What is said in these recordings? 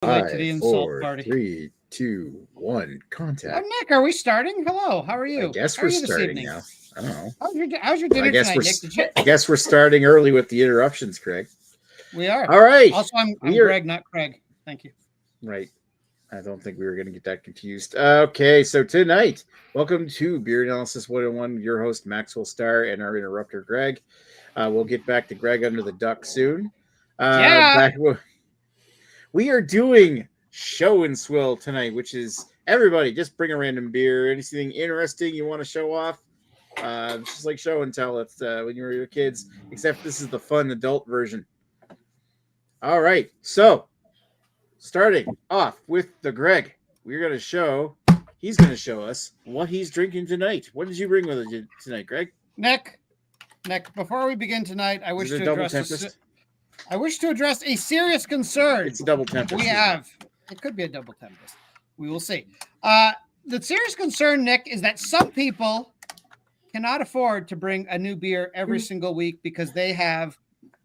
Like to the 5, insult 4, party. 3, 2, 1, Oh, contact. Nick, are we starting? Hello, how are you? I guess How we're are you this starting evening? now. I don't know. How's your dinner I guess tonight, we're Nick? Did you? I guess we're starting early with the interruptions, Craig. We are. All right. Also, I'm We are Greg, not Craig. Thank you. right. I don't think we were going to get that confused. Okay, so tonight, welcome to Beer Analysis 101. Your host Maxwell Starr and our interrupter Greg. We'll get back to Greg under the duck soon. Yeah. We are doing show and swill tonight, which is everybody just bring a random beer, anything interesting you want to show off. Just like show and tell. It's when you were your kids, except this is the fun adult version. All right, so starting off with the Greg, we're gonna show. He's gonna show us what he's drinking tonight. What did you bring with you tonight, Greg? Nick. Before we begin tonight, I wish Is it to a double address. tempest? A serious concern. It's a double tempest. We have. It could be a double tempest. We will see. The serious concern, Nick, is that some people cannot afford to bring a new beer every single week because they have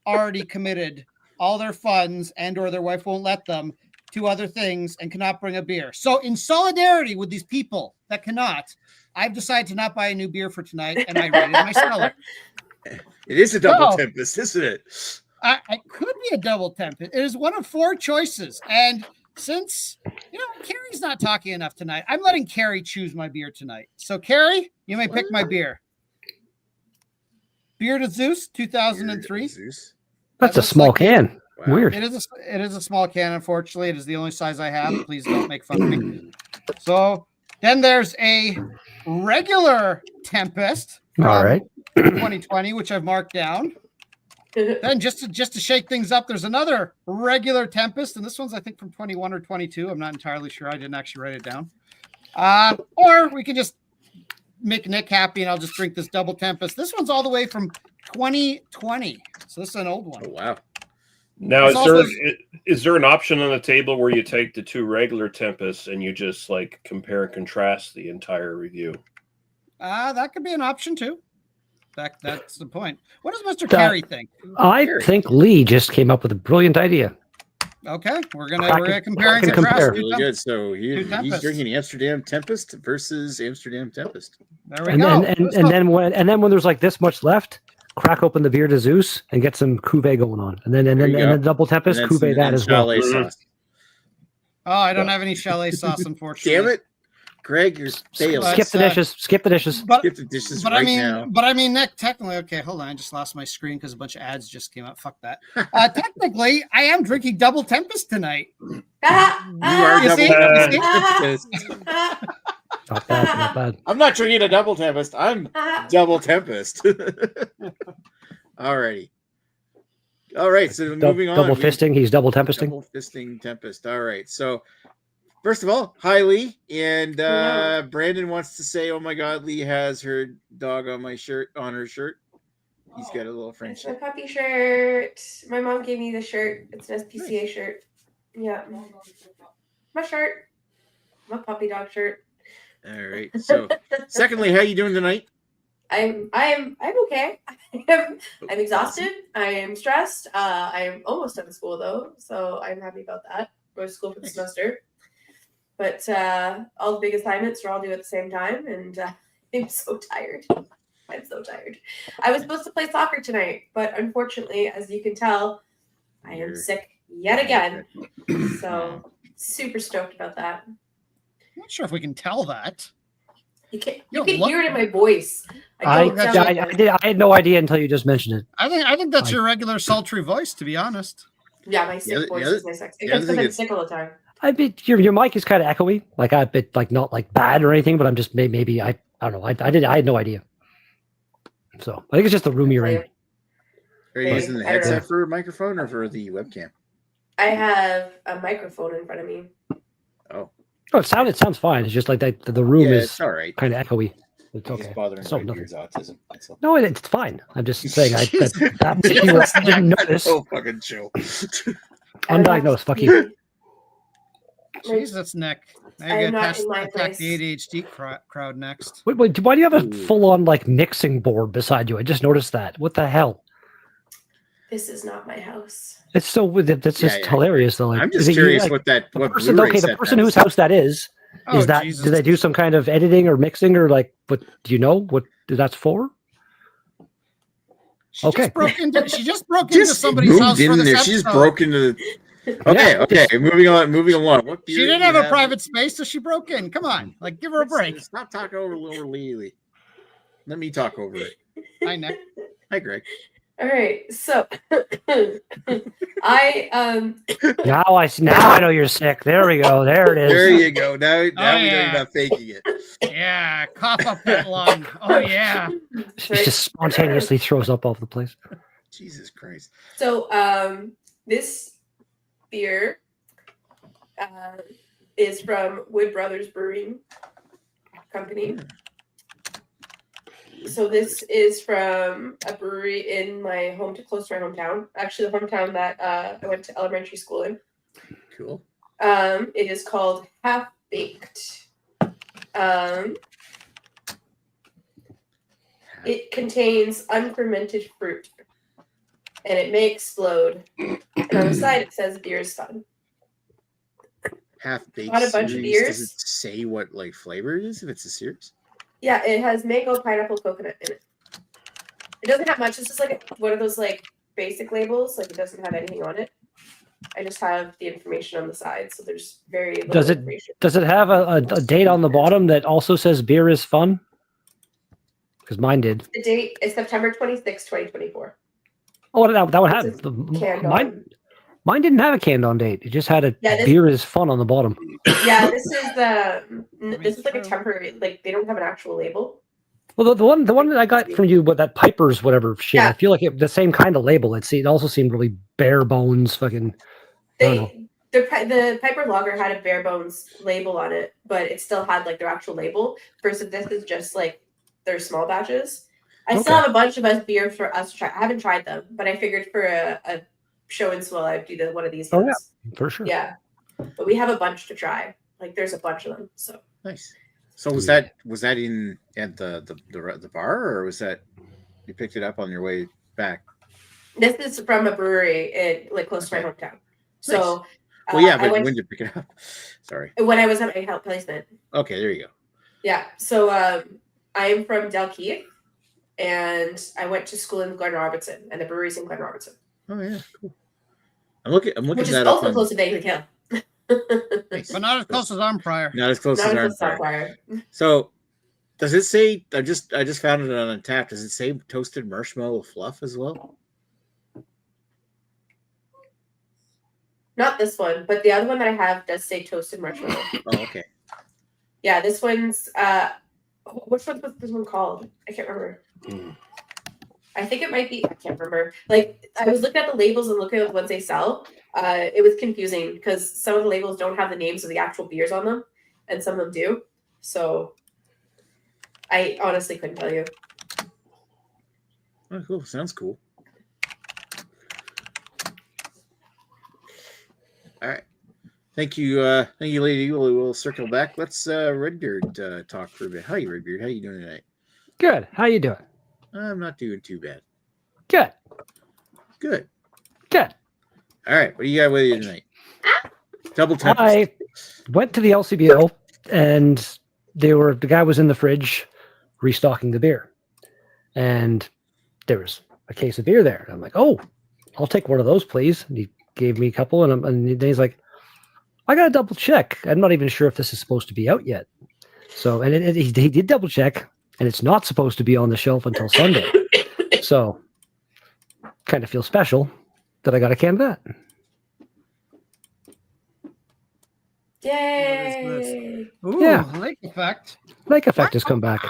already committed all their funds and or their wife won't let them to other things and cannot bring a beer. So in solidarity with these people that cannot, I've decided to not buy a new beer for tonight, and I rated my cellar. It is a double tempest, isn't it? It could be a double tempest. It is one of four choices. And since, Carrie's not talking enough tonight, I'm letting Carrie choose my beer tonight. So, Carrie, you may pick my beer. Beer to Zeus, 2003. That's a small can. Wow. Weird. It is a small can, unfortunately. It is the only size I have. Please don't make fun of me. So, then there's a regular Tempest from all right. 2020, which I've marked down. Then just to shake things up, there's another regular Tempest, and this one's I think from 21 or 22. I'm not entirely sure. I didn't actually write it down. Or we can just make Nick happy, and I'll just drink this double Tempest. This one's all the way from 2020, so this is an old one. Oh wow! Now, is there an option on the table where you take the two regular Tempests and you just like compare and contrast the entire review? That could be an option too. That's the point. What does Mr. Carey think? I think Lee just came up with a brilliant idea. Okay, we're gonna compare and contrast. Really good. So he's drinking Amsterdam Tempest versus Amsterdam Tempest. There we go. And then when there's like this much left, crack open the beer to Zeus and get some cuvee going on, and then double Tempest cuvee that as well. Sauce. Oh, I don't have any chalet sauce, unfortunately. Damn it, Greg, you're stale. Skip the dishes. Skip the dishes. Skip the dishes now. But I mean, Nick, technically, okay, hold on. I just lost my screen because a bunch of ads just came out. Fuck that. Technically, I am drinking double Tempest tonight. You are double Tempest. Not bad. I'm not drinking a double Tempest. I'm double Tempest. Alrighty. All right. So moving on. Double fisting. He's double tempesting. Double fisting Tempest. All right. So first of all, hi Lee. And Brandon wants to say, "Oh my God, Lee has her dog on her shirt. He's got a little friendship." It's my puppy shirt. My mom gave me the shirt. It's an SPCA shirt. Yeah. My shirt. My puppy dog shirt. All right. So, secondly, how you doing tonight? I'm okay. I'm exhausted. I am stressed. I am almost done with school though, so I'm happy about that. Go to school for the semester. But all the big assignments are all due at the same time, and I'm so tired. I'm so tired. I was supposed to play soccer tonight, but unfortunately, as you can tell, I am sick yet again. So super stoked about that. I'm not sure if we can tell that. You can hear it in my voice. I had no idea until you just mentioned it. I think that's your regular sultry voice, to be honest. Yeah, my sick voice is my sex. Because I'm sick all the time. I bet your mic is kind of echoey, like a bit like not like bad or anything, but I'm just maybe I don't know. I had no idea. So I think it's just the room you're in. Are you using the headset for a microphone or for the webcam? I have a microphone in front of me. Oh, it sounds fine. It's just like that the room is it's all right. Kind of echoey. It's okay. It's bothering my beard's autism. No, it's fine. I'm just saying I didn't notice. Oh, fucking chill. Undiagnosed. Fuck you. Jesus, Nick. Now you got to attack the ADHD crowd next. Wait, why do you have a full-on like mixing board beside you? I just noticed that. What the hell? This is not my house. It's so that's just Yeah. hilarious though. Like, I'm is just it you, curious like, what that the what person. Blu-ray Okay, the set person that whose house that is Oh, that? Jesus. Do they do some kind of editing or mixing or like? What do you know? What that's for? She Okay. She just broke into Just somebody's moved house in for this there. episode. She just broke into the. Okay. Moving along. What She beer didn't do you have a private space, so she broke in. Come on, like give her a break. Stop talking over Lily. Let me talk over it. Hi, Nick. Hi, Greg. All right, so I Now I know you're sick. There we go. There it is. There you go. Now we know yeah. you're not faking it. Yeah, cough up that lung. Oh yeah. She just spontaneously throws up all over the place. Jesus Christ. So this beer is from Wood Brothers Brewing Company. So this is from a brewery in close to my hometown. Actually, the hometown that I went to elementary school in. Cool. It is called Half Baked. It contains unfermented fruit, and it may explode. And on the side, it says beer is fun. Half baked. Got a bunch of beers. Does it say what like flavor it is if it's a series? Yeah, it has mango, pineapple, coconut in it. It doesn't have much. It's just like one of those like basic labels. Like it doesn't have anything on it. I just have the information on the side, so there's very little information. Does it have a date on the bottom that also says beer is fun? Because mine did. The date is September 26, 2024. Oh, that would have This is canned on. Mine didn't have a canned on date. It just had a this- beer is fun on the bottom. Yeah, this is like a temporary. Like they don't have an actual label. Well, the one that I got from you with that Piper's whatever shit, Yeah. I feel like the same kind of label. It also seemed really bare bones, fucking. The Piper Lager had a bare bones label on it, but it still had like their actual label. Versus this is just like their small batches. I still have a bunch of us beer for us to try. I haven't tried them, but I figured for a show and Swill, I'd do one of these ones. Yeah, for sure. Yeah, but we have a bunch to try. Like there's a bunch of them. So nice. So was that in at the bar, or was that you picked it up on your way back? this is from a brewery like close to my hometown. So Well, yeah, but when did you pick it up? Sorry. when I was at my health placement. Okay, there you go. Yeah. So I am from Dalkeith, and I went to school in Glen Robertson, and the brewery's in Glen Robertson. Oh yeah, cool. I'm looking Which is that up. also close to Vagrant Hill. But not as close as Arm Prior. Not as close as Not our as far. So, does it say? I just found it on Untappd. Does it say toasted marshmallow fluff as well? Not this one, but the other one that I have does say toasted marshmallow. Oh, okay. Yeah, this one's which one was this one called? I can't remember. I think it might be. I can't remember. Like I was looking at the labels and looking at the ones they sell. It was confusing because some of the labels don't have the names of the actual beers on them, and some of them do. So I honestly couldn't tell you. Oh, cool. Sounds cool. All right. Thank you, lady. We'll circle back. Let's Redbeard talk for a bit. Hi, Redbeard. How you doing tonight? Good. How you doing? I'm not doing too bad. Good. Good. Good. All right. What do you got with you tonight? Double Tempest. I went to the LCBO and the guy was in the fridge restocking the beer, and there was a case of beer there. And I'm like, oh, I'll take one of those, please. And he gave me a couple, and then he's like, I got to double check. I'm not even sure if this is supposed to be out yet. So, and he did double check, and it's not supposed to be on the shelf until Sunday. So, kind of feel special that I got a can of that. Yay! Ooh, Yeah. Lake Effect. Lake Effect has come back.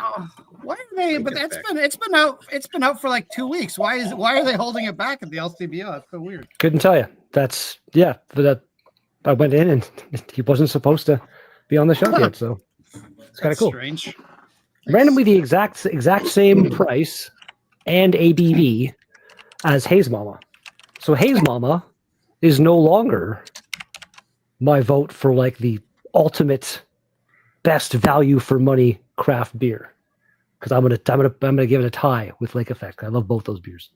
Why are they? But it's been out for like 2 weeks. Why are they holding it back at the LCBO? That's so weird. Couldn't tell you. That's but I went in and he wasn't supposed to be on the shelf yet, so it's kind of cool. Strange. Randomly, the exact same price and ABV as Haze Mama. So Haze Mama is no longer my vote for like the ultimate best value for money craft beer, because I'm gonna give it a tie with Lake Effect. I love both those beers.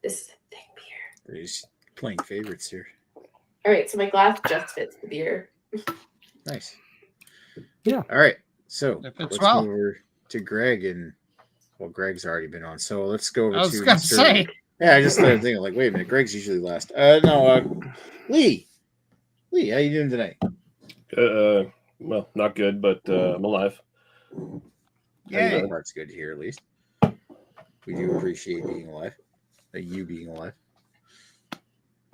This is a thick beer. We're just playing favorites here. All right, so my glass just fits the beer. Nice. Yeah. All right. So It fits let's well. move over to Greg, and well, Greg's already been on. So let's go over I was to gonna Mr. say. Yeah, I just started thinking, like, wait a minute, Greg's usually last. Lee. Lee, how you doing tonight? Well, not good, but I'm alive. Yay. That part's good to hear, at least. We do appreciate being alive. You being alive.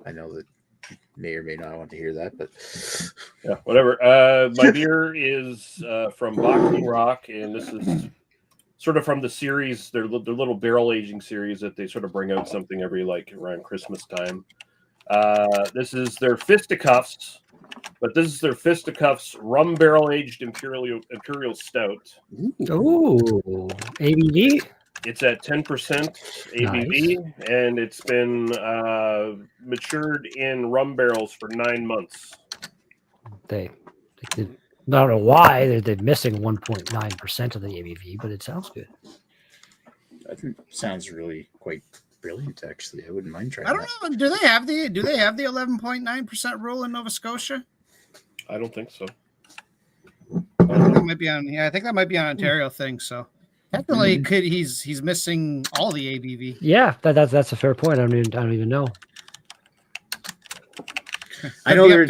I know that you may or may not want to hear that, but Yeah, whatever. My beer is from Boxing Rock, and this is sort of from the series, their little barrel aging series that they sort of bring out something every like around Christmas time. This is their Fisticuffs, but this is their Fisticuffs rum barrel aged imperial stout. Oh, ABV. It's at 10% ABV, and it's been matured in rum barrels for 9 months. They did, I don't know why they're missing 1.9% of the ABV, but it sounds good. that sounds really quite brilliant. Actually, I wouldn't mind trying. I don't know. Do they have the 11.9% rule in Nova Scotia? I don't think so. I think that might be on. Yeah, I think that might be an Ontario thing. So technically, he's missing all the ABV. Yeah, that's a fair point. I don't even know. I know there's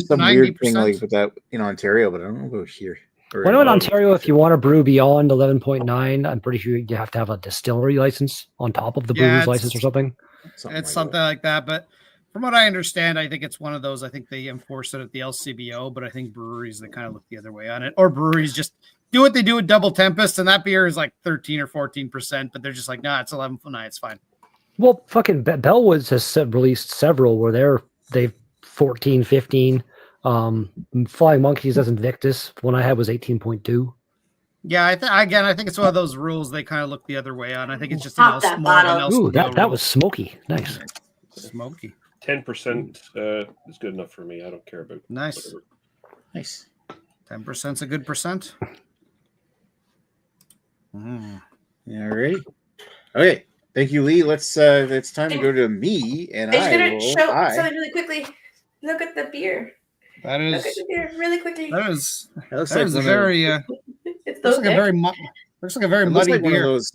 some 90%? weird thing like with that in Ontario, but I don't know about here. Well, I know in Ontario, if you want to brew beyond 11.9, I'm pretty sure you have to have a distillery license on top of the brewer's license or something. It's something like that. But from what I understand, I think it's one of those. I think they enforce it at the LCBO, but I think breweries they kind of look the other way on it, or breweries just do what they do with Double Tempest, and that beer is like 13 or 14%, but they're just like, nah, it's 11.9, it's fine. Well, fucking Bellwoods has released several where they've 14, 15. Flying Monkeys as Invictus, the one I had was 18.2. Yeah, I think it's one of those rules they kind of look the other way on. I think it's just Pop that bottle. Ooh, that was smoky. Nice. Smoky. 10% is good enough for me. I don't care about Nice. whatever. Nice. 10%'s a good percent. All right. Okay. Thank you, Lee. It's time to go to me, and I'm just gonna show something really quickly. Look at the beer. That Look at is the beer really quickly. that is looks that like is a one very It's looks so like a thick. very looks like a very it looks muddy like one of beer. those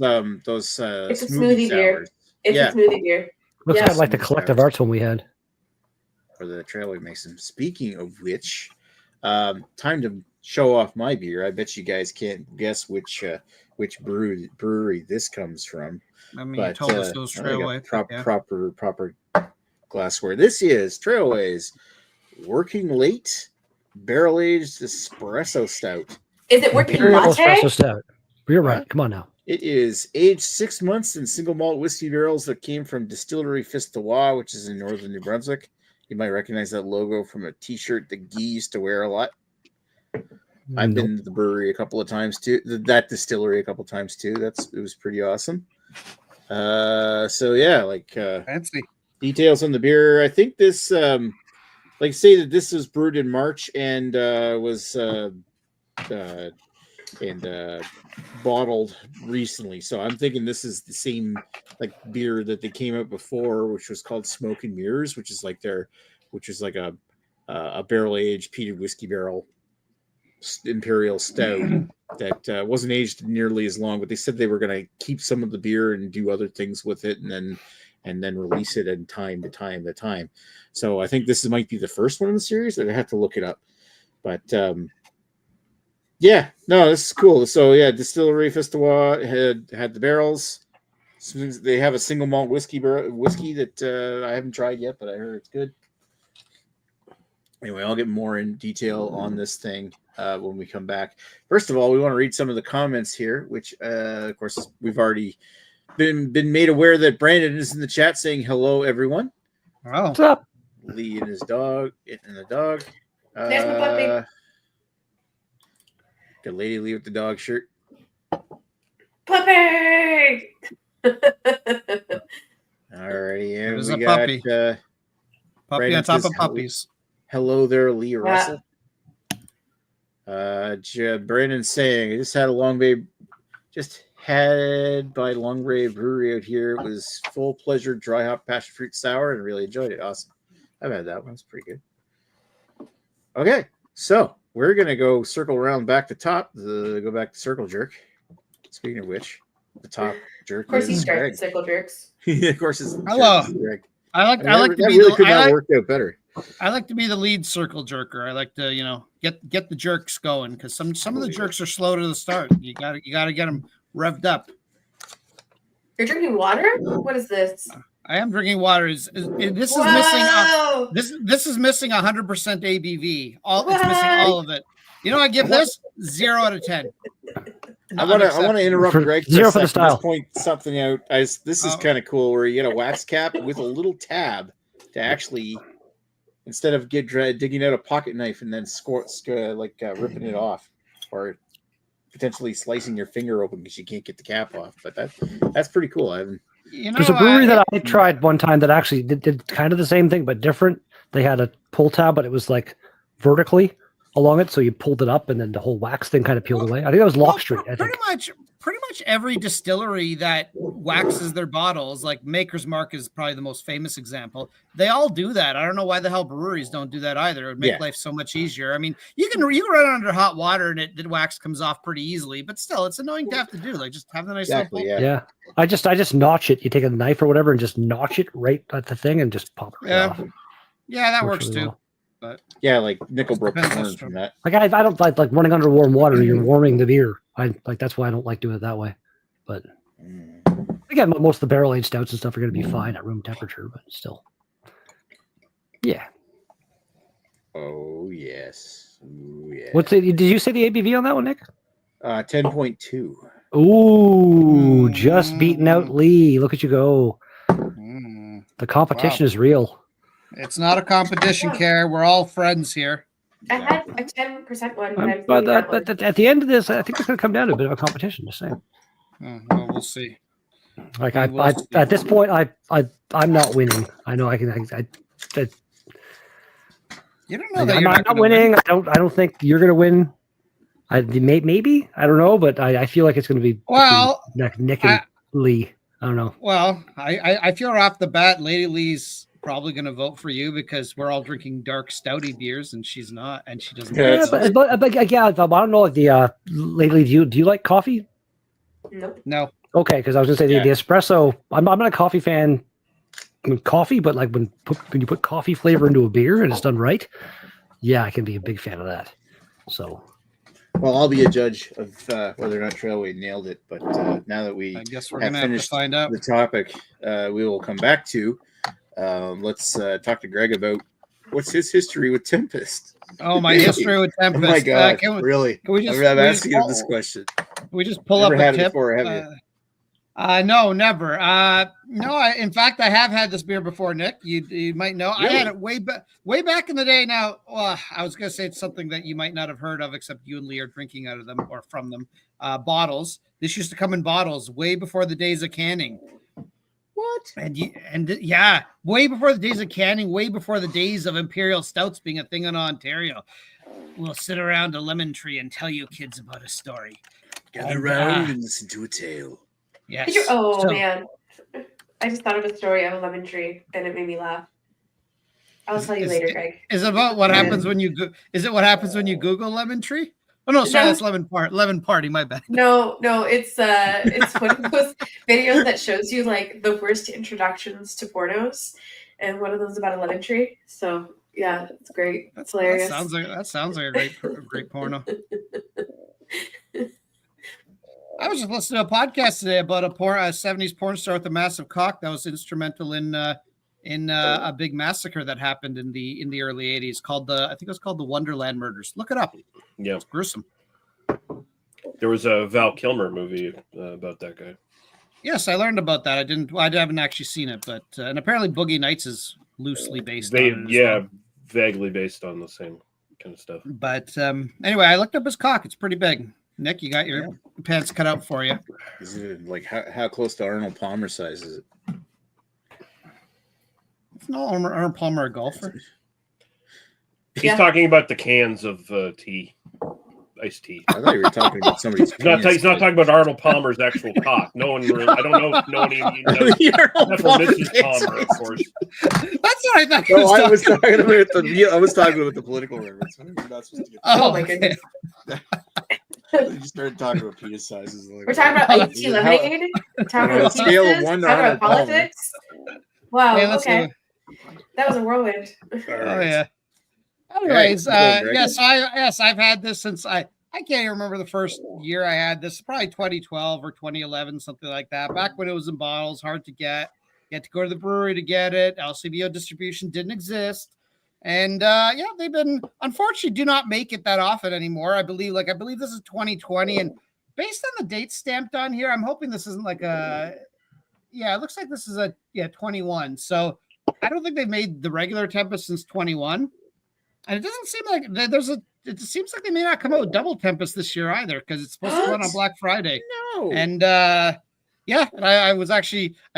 It's a smoothie smoothie beer. sours. It's Yeah. a smoothie beer. Looks Yeah. kind of like the collective arts one we had. For the Trailway Mason. Speaking of which, time to show off my beer. I bet you guys can't guess which brewery this comes from. I mean, But you told us those I got Trailway. proper glassware. This is Trailway's Working Late Barrel Aged Espresso Stout. Is it working Imperial latte? espresso stout. You're right. Come on now. It is aged 6 months in single malt whiskey barrels that came from Distillery Fistois, which is in northern New Brunswick. You might recognize that logo from a T-shirt that Guy used to wear a lot. I've been to the brewery a couple of times too. That distillery a couple of times too. It was pretty awesome. So yeah, Fancy. details on the beer. I think this, say that this was brewed in March and was bottled recently. So I'm thinking this is the same beer that they came out before, which was called Smoke and Mirrors, which is like a barrel aged peated whiskey barrel imperial stout that wasn't aged nearly as long, but they said they were going to keep some of the beer and do other things with it, and then release it in time to time. So I think this might be the first one in the series. I'd have to look it up, but yeah, no, this is cool. So yeah, Distillery Fistois had the barrels. They have a single malt whiskey that I haven't tried yet, but I heard it's good. Anyway, I'll get more in detail on this thing when we come back. First of all, we want to read some of the comments here, which, of course, we've already been made aware that Brandon is in the chat saying hello, everyone. Oh, What's up? Lee and his dog, and the dog. There's my puppy. Got Lady Lee with the dog shirt. Puppy! Alrighty, and There's we a got puppy. Puppy Brandon on top says of puppies. hello there, Lee Russell. Brandon saying, I just had by Long Brave Brewery out here. It was full pleasure dry hop passion fruit sour, and really enjoyed it. Awesome. I've had that one. It's pretty good. Okay, so we're gonna go circle around back to top. Go back to circle jerk. Speaking of which, the top jerk. Of course, he is starts Greg. with Circle Jerks. Of course, it's Hello. Greg. I like to that be really could not work out better. I like to be the lead circle jerker. I like to, get the jerks going because some of the jerks are slow to the start. You got to get them revved up. You're drinking water? What is this? I am drinking water. This is missing. Whoa! This is missing 100% ABV. It's missing all of it. I give this 0 out of 10. I want to interrupt Greg for 0 a for the second. Just style. point something out. This is kind of cool, where you get a wax cap with a little tab to actually, instead of digging out a pocket knife and then ripping it off, or potentially slicing your finger open because you can't get the cap off. But that's pretty cool. There's a brewery that I tried one time that actually did kind of the same thing but different. They had a pull tab, but it was like vertically along it, so you pulled it up and then the whole wax thing kind of peeled away. I think that was Lock Street. I think. Pretty much every distillery that waxes their bottles, like Maker's Mark is probably the most famous example. They all do that. I don't know why the hell breweries don't do that either. It would make life so much easier. I mean, you can run under hot water and the wax comes off pretty easily, but still, it's annoying to have to do. Like, just have the nice little yeah. I just notch it. You take a knife or whatever and just notch it right at the thing and just pop it right off. Yeah, that works too. Well. But like Nickelbrook learned from that. Like I don't like running under warm water. You're warming the beer. That's why I don't like doing it that way. But again, most of the barrel aged stouts and stuff are going to be fine at room temperature. But still, yeah. Oh yes. Ooh, yeah. Did you say the ABV on that one, Nick? 10.2. Ooh, just beating out Lee. Look at you go. The competition is real. It's not a competition, Care. We're all friends here. I had a 10% one. But at the end of this, I think it's going to come down to a bit of a competition. Just saying. Well, we'll see. Like at this point, I'm not winning. I know I can. You don't know that I'm you're not winning. I don't think you're going to win. Maybe I don't know, but I feel like it's going to be Nick and Lee. I don't know. Well, I feel off the bat, Lady Lee's probably going to vote for you because we're all drinking dark stouty beers and she's not, and she doesn't. Yeah, but yeah, I don't know. Like Lady Lee, do you like coffee? Nope. No. Okay, because I was going to say the espresso. I'm not a coffee fan. Coffee, but like when you put coffee flavor into a beer and it's done right, yeah, I can be a big fan of that. So. Well, I'll be a judge of whether or not Trailway nailed it. But now that we I guess we're have gonna finished have to find out the topic, we will come back to. Let's talk to Greg about what's his history with Tempest. Oh, my history with Tempest. Oh my God, really? Can we just, I'm asking him this question. Can we just pull Never up had a it tip? before, have you? No, never. In fact, I have had this beer before, Nick. You might know. Really? I had it way back in the day. Now, I was going to say it's something that you might not have heard of, except you and Lee are drinking out of them or from them. Bottles. This used to come in bottles way before the days of canning. What? And way before the days of canning, way before the days of imperial stouts being a thing in Ontario. We'll sit around a lemon tree and tell you kids about a story. Gather around and listen to a tale. Yes. Man, I just thought of a story of a lemon tree, and it made me laugh. I'll tell you later, Greg. Is it about what happens when you Is it what happens when you Google lemon tree? Oh no, sorry, that's lemon party. My bad. No, it's one of those videos that shows you like the worst introductions to pornos, and one of those about a lemon tree. So yeah, it's great. That's hilarious. That sounds like a great porno. I was just listening to a podcast today about a 70s porn star with a massive cock that was instrumental in a big massacre that happened in the early 80s I think it was called the Wonderland Murders. Look it up. Yeah. It's gruesome. There was a Val Kilmer movie about that guy. Yes, I learned about that. I haven't actually seen it, but and apparently Boogie Nights is loosely based on it. Vaguely based on the same kind of stuff. But anyway, I looked up his cock. It's pretty big. Nick, you got your pants cut out for you. Is it like how close to Arnold Palmer size is it? It's not Arnold Palmer a golfer. He's talking about the cans of tea. iced tea. I thought you were talking about somebody's. He's not penis. talking about Arnold Palmer's actual cock. No one really. I don't know if no one even knows. That's for Mrs. Palmer, of course. That's what I thought. No, I was talking about I was talking about the political reference. You're not supposed to get Oh my goodness. You started talking about penis sizes. Like, We're talking about iced tea lemonade. We're talking On a about scale of penises, 1 to talking about 100 Palmer. politics. Wow. Hey, let's Okay. see. That was a whirlwind. Oh yeah. Anyways, I've had this since I can't even remember the first year I had this. Probably 2012 or 2011, something like that. Back when it was in bottles, hard to get. You had to go to the brewery to get it. LCBO distribution didn't exist. And they've been unfortunately do not make it that often anymore. I believe this is 2020, and based on the date stamped on here, I'm hoping this isn't like it looks like this is 21. So I don't think they've made the regular Tempest since 21. And it doesn't seem like it seems like they may not come out with double Tempest this year either, because it's supposed to run on Black Friday. No. And I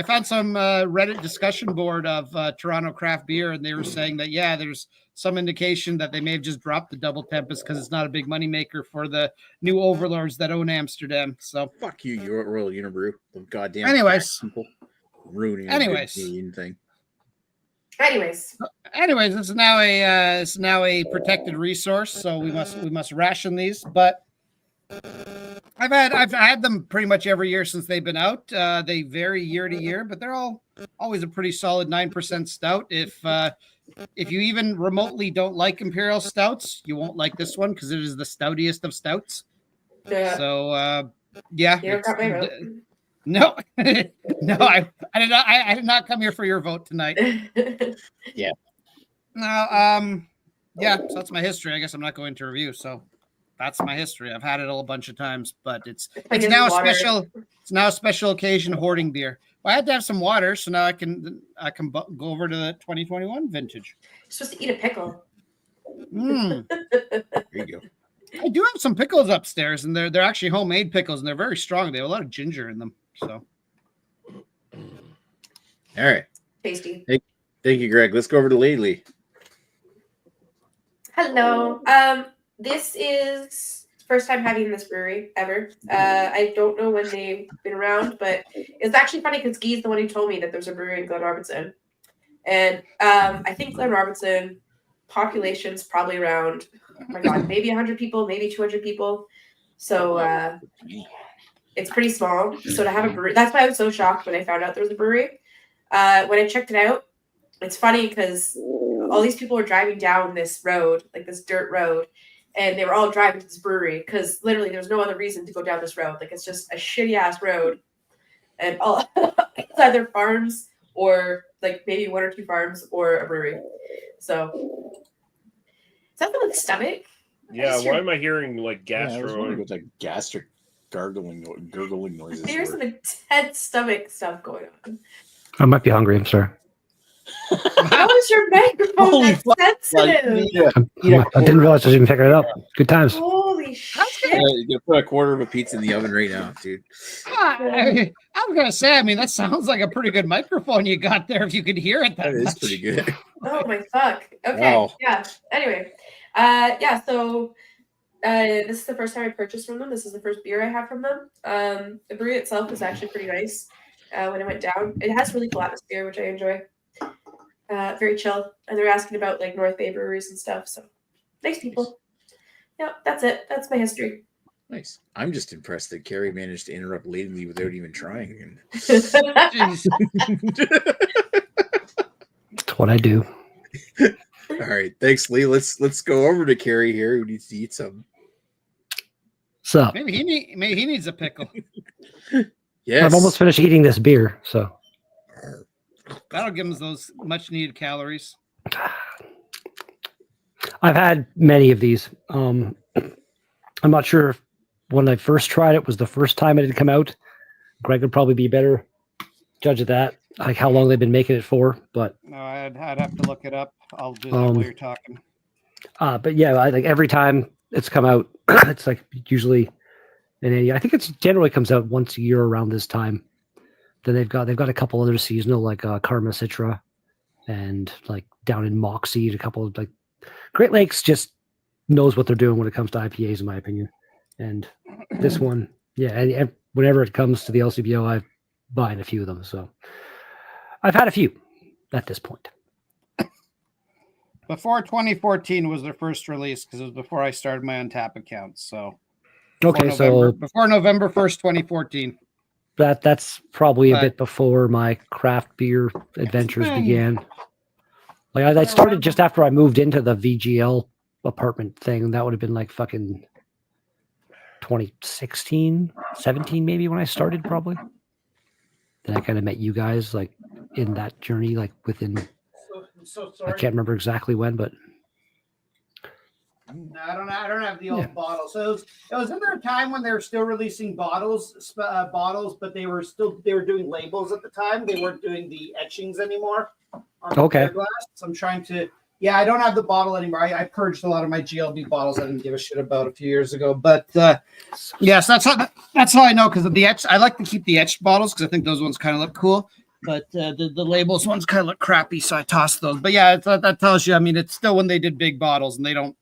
found some Reddit discussion board of Toronto craft beer, and they were saying that there's some indication that they may have just dropped the double Tempest because it's not a big moneymaker for the new overlords that own Amsterdam. So fuck you, Royal Unibrew. The goddamn Anyways. people ruining Anyways. the Canadian thing. Anyways, this is now a protected resource, so we must ration these. But I've had them pretty much every year since they've been out. They vary year to year, but they're always a pretty solid 9% stout. If you even remotely don't like imperial stouts, you won't like this one because it is the stoutiest of stouts. yeah. So You don't got my vote. no, no, I did not come here for your vote tonight. No, so that's my history. I guess I'm not going to review. So that's my history. I've had it a bunch of times, but it's now a special occasion hoarding beer. Well, I had to have some water, so now I can go over to the 2021 vintage. You're supposed to eat a pickle. There you go. I do have some pickles upstairs, and they're actually homemade pickles, and they're very strong. They have a lot of ginger in them. So, All right. Tasty. Thank you, Greg. Let's go over to Lately. Hello. This is first time having this brewery ever. I don't know when they've been around, but it's actually funny because Guy's the one who told me that there's a brewery in Glen Robertson. And I think Glen Robertson population's probably around, oh my God, maybe 100 people, maybe 200 people. So it's pretty small. So to have a brewery, that's why I was so shocked when I found out there was a brewery. When I checked it out, it's funny because all these people were driving down this road, like this dirt road, and they were all driving to this brewery because literally there's no other reason to go down this road. Like it's just a shitty ass road, and all it's either farms or like maybe 1 or 2 farms or a brewery. So is that the stomach? Yeah, why am I hearing like gastro? It's like gastric gurgling noises. There's some intense stomach stuff going on. I might be hungry. I'm sorry. How is your microphone Holy that sensitive? I didn't realize I was even picking it up. Good times. Holy shit. You're gonna put a quarter of a pizza in the oven right now, dude. I was gonna say, I mean, that sounds like a pretty good microphone you got there. If you could hear it, That is pretty good. Oh my fuck. Okay. Wow. Yeah. Anyway. So this is the first time I purchased from them. This is the first beer I have from them. The brewery itself was actually pretty nice when it went down. It has really cool atmosphere, which I enjoy. Very chill. And they're asking about like North Bay breweries and stuff. So nice people. Yeah, that's it. That's my history. Nice. I'm just impressed that Carrie managed to interrupt Lately without even trying. That's what I do. All right, thanks, Lee. Let's go over to Carrie here, who needs to eat some. So maybe he needs a pickle. Yes, I've almost finished eating this beer. So That'll give him those much needed calories. I've had many of these. I'm not sure if when I first tried it was the first time it had come out. Greg would probably be a better judge of that, like how long they've been making it for. But No, I'd have to look it up. I'll do that while you're talking. But yeah, I like every time it's come out, it's like usually I think it's generally comes out once a year around this time. Then they've got a couple other seasonal like Karma Citra and like down in Moxie, a couple of like Great Lakes just knows what they're doing when it comes to IPAs, in my opinion. And this one, yeah, and whenever it comes to the LCBO, I've buying a few of them. So I've had a few at this point. Before 2014 was their first release because it was before I started my Untap account. So Okay, before November 1st, 2014. that's probably a But- bit before my craft beer adventures began. Like I started just after I moved into the VGL apartment thing. That would have been like fucking 2016, 17 maybe when I started probably. Then I kind of met you guys like in that journey, like within, So I can't remember exactly when, but No, I don't have the old bottles. So it was in their time when they were still releasing bottles, but they were doing labels at the time. They weren't doing the etchings anymore on the clear glass. So I'm trying to. Yeah, I don't have the bottle anymore. I purged a lot of my GLB bottles I didn't give a shit about a few years ago. But yes, that's how I know because of the etch. I like to keep the etched bottles because I think those ones kind of look cool. But the labels ones kind of look crappy, so I tossed those. But yeah, that tells you. I mean, it's still when they did big bottles, and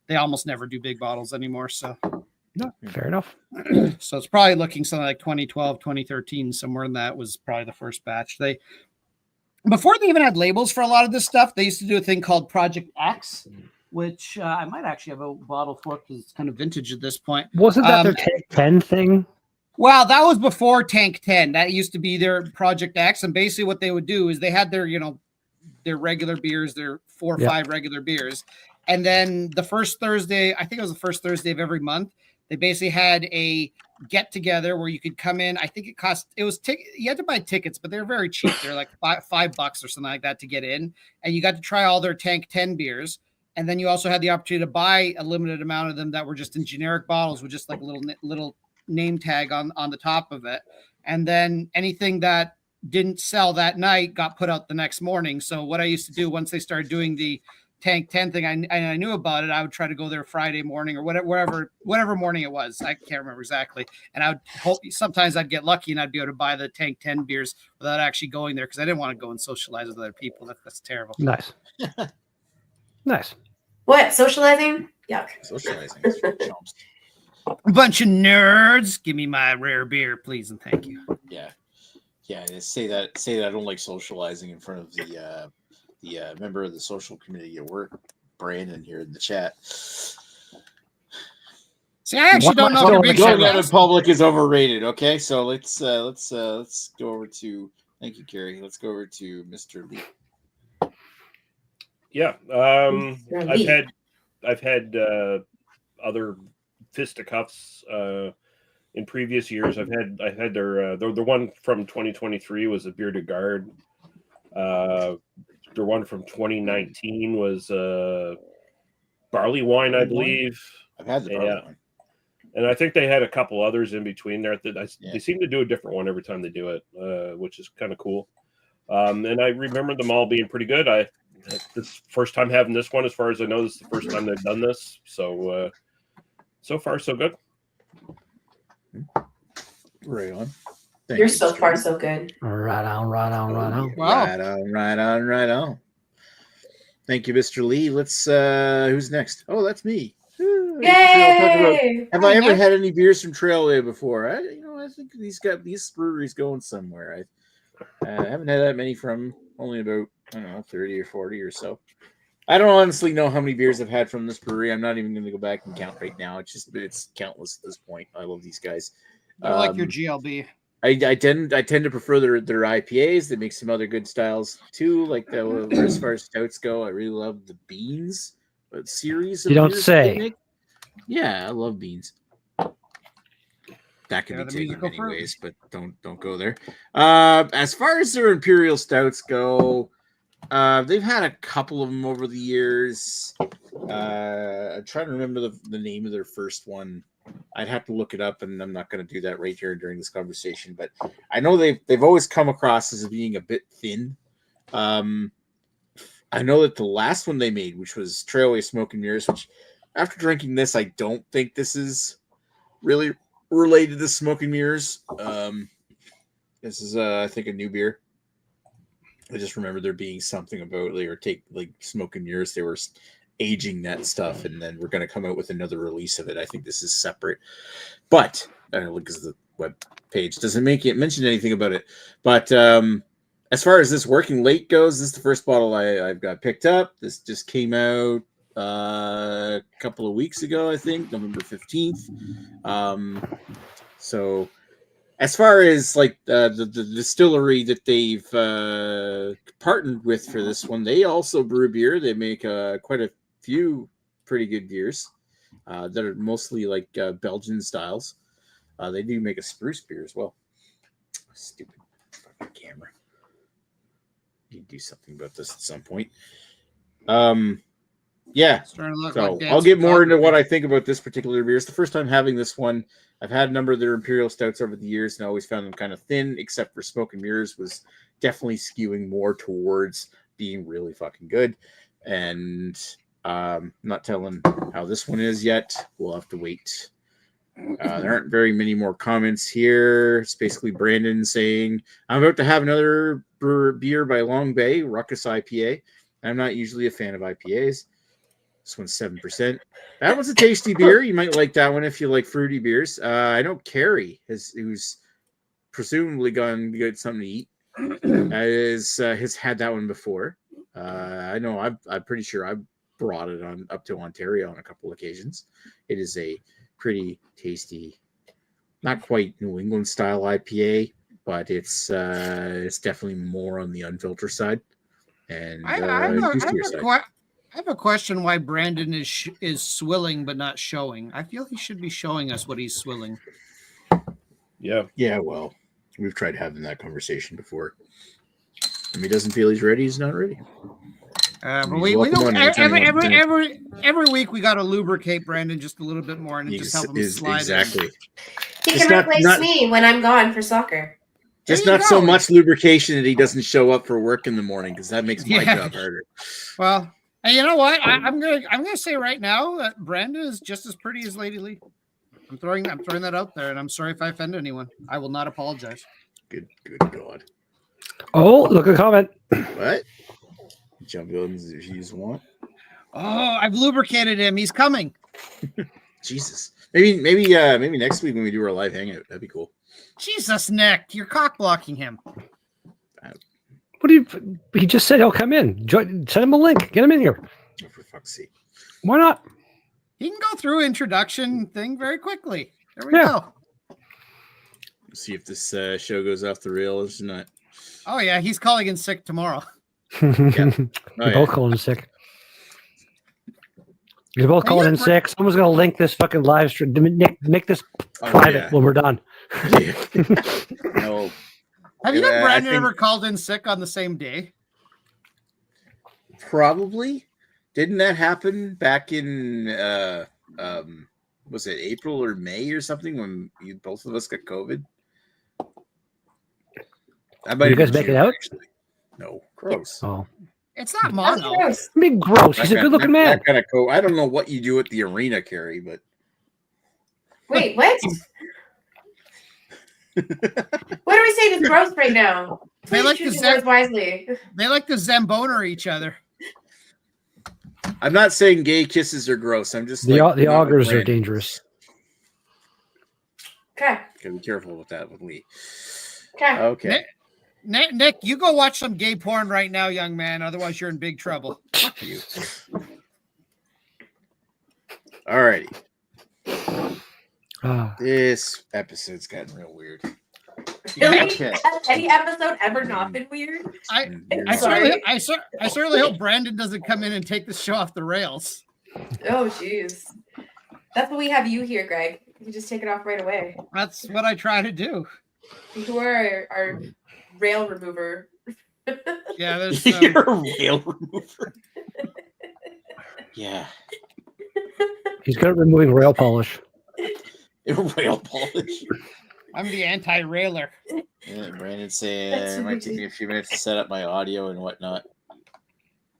they almost never do big bottles anymore. So fair enough. So it's probably looking something like 2012, 2013, somewhere in that was probably the first batch. Before they even had labels for a lot of this stuff, they used to do a thing called Project X, which I might actually have a bottle for because it's kind of vintage at this point. Wasn't that their Tank 10 thing? Well, that was before Tank 10. That used to be their Project X. And basically what they would do is they had their regular beers, their 4 or 5 regular beers. And then the first Thursday, I think it was the first Thursday of every month, they basically had a get together where you could come in. I think you had to buy tickets, but they're very cheap. They're like $5 or something like that to get in. And you got to try all their Tank 10 beers. And then you also had the opportunity to buy a limited amount of them that were just in generic bottles with just like a little name tag on the top of it. And then anything that didn't sell that night got put out the next morning. So what I used to do once they started doing the Tank 10 thing, I knew about it. I would try to go there Friday morning or whatever morning it was. I can't remember exactly. And I would hope sometimes I'd get lucky and I'd be able to buy the Tank 10 beers without actually going there because I didn't want to go and socialize with other people. That's terrible. Nice. Nice. What? Socializing? Yuck. Socializing. A bunch of nerds. Give me my rare beer, please, and thank you. Yeah. Say that I don't like socializing in front of the member of the social committee at work, Brandon, here in the chat. See, I actually don't know if you're being Going out in serious. public is overrated. Okay, so let's go over to. Thank you, Carrie. Let's go over to Mr. Lee. Yeah, I've had other fisticuffs in previous years. I've had their the one from 2023 was a Bearded Guard. The one from 2019 was barley wine, I believe. I've had the barley wine. And I think they had a couple others in between there. They seem to do a different one every time they do it, which is kind of cool. And I remember them all being pretty good. This first time having this one, as far as I know, this is the first time they've done this. So so far so good. Right on. You're so far so good. Right on. Wow. Right on. Thank you, Mr. Lee. Let's who's next? Oh, that's me. Yay! Have I ever had any beers from Trailway before? I think these breweries going somewhere. I haven't had that many from only about 30 or 40 or so. I don't honestly know how many beers I've had from this brewery. I'm not even going to go back and count right now. It's countless at this point. I love these guys. I like your GLB. I tend to prefer their IPAs. They make some other good styles too. Like as far as stouts go, I really love the beans series. You don't say. Yeah, I love beans. That can Yeah, be the taken musical anyways, but don't go there. As far as their imperial stouts go, they've had a couple of them over the years. I'm trying to remember the name of their first one. I'd have to look it up, and I'm not going to do that right here during this conversation. But I know they've always come across as being a bit thin. I know that the last one they made, which was Trailway Smoke and Mirrors, which after drinking this, I don't think this is really related to Smoke and Mirrors. This is I think a new beer. I just remember there being something about Smoke and Mirrors. They were aging that stuff, and then we're going to come out with another release of it. I think this is separate, but because the web page doesn't mention anything about it. But as far as this working late goes, this is the first bottle I've got picked up. This just came out a couple of weeks ago, I think, November 15th. So as far as like the distillery that they've partnered with for this one, they also brew beer. They make quite a few pretty good beers that are mostly like Belgian styles. They do make a spruce beer as well. Stupid fucking camera. You do something about this at some point. Yeah. So I'll get more into what I think about this particular beer. It's the first time having this one. I've had a number of their imperial stouts over the years, and I always found them kind of thin, except for Smoke and Mirrors was definitely skewing more towards being really fucking good. And not telling how this one is yet. We'll have to wait. There aren't very many more comments here. It's basically Brandon saying, I'm about to have another beer by Long Bay, Ruckus IPA. I'm not usually a fan of IPAs. This one's 7%. That was a tasty beer. You might like that one if you like fruity beers. I know Carrie, who's presumably gone to get something to eat, has had that one before. I know I'm pretty sure I brought it on up to Ontario on a couple occasions. It is a pretty tasty, not quite New England style IPA, but it's definitely more on the unfiltered side. And I have a question why Brandon is swilling but not showing. I feel he should be showing us what he's swilling. Yeah. Yeah, well, we've tried having that conversation before. If he doesn't feel he's ready, he's not ready. But we don't, every week we got to lubricate Brandon just a little bit more and just help him slide. Exactly. He can replace me when I'm gone for soccer. Just not so much lubrication that he doesn't show up for work in the morning, because that makes my job harder. Well, and you know what? I'm gonna say right now that Brandon is just as pretty as Lady Lee. I'm throwing that out there, and I'm sorry if I offend anyone. I will not apologize. Good God. Oh, look at a comment. What? Jump in if you want. Oh, I've lubricated him. He's coming. Jesus. Maybe next week when we do our live hangout, that'd be cool. Jesus, Nick, you're cock blocking him. What do you? He just said he'll come in. Send him a link. Get him in here. Oh, for fuck's sake. Why not? He can go through introduction thing very quickly. There we go. Let's see if this show goes off the rails or not. Oh yeah, he's calling in sick tomorrow. They're both calling in sick. You're both calling in sick. Someone's gonna link this fucking live stream. Make this private when we're done. Yeah. No. Have you known Brandon ever called in sick on the same day? Probably. Didn't that happen back in was it April or May or something when both of us got COVID? Did you guys make it out? Actually. No, gross. Oh, it's not mono. I mean, gross. He's a good-looking man. Kind of cool. I don't know what you do at the arena, Carrie, but wait, what? What are we saying is gross right now? They like choose your words wisely. They like to Zamboner each other. I'm not saying gay kisses are gross. I'm just the augers are dangerous. Okay. Be careful with that with Lee. Okay. Nick, you go watch some gay porn right now, young man. Otherwise, you're in big trouble. Fuck you. All righty. This episode's gotten real weird. Has any episode ever not been weird? I certainly hope Brandon doesn't come in and take the show off the rails. Oh, jeez. That's what we have you here, Greg. You just take it off right away. That's what I try to do. You are our rail remover. Yeah, there's you're a rail remover. Yeah. He's good at removing rail polish. Rail polish. I'm the anti-railer. Yeah, Brandon's saying it might take me a few minutes to set up my audio and whatnot.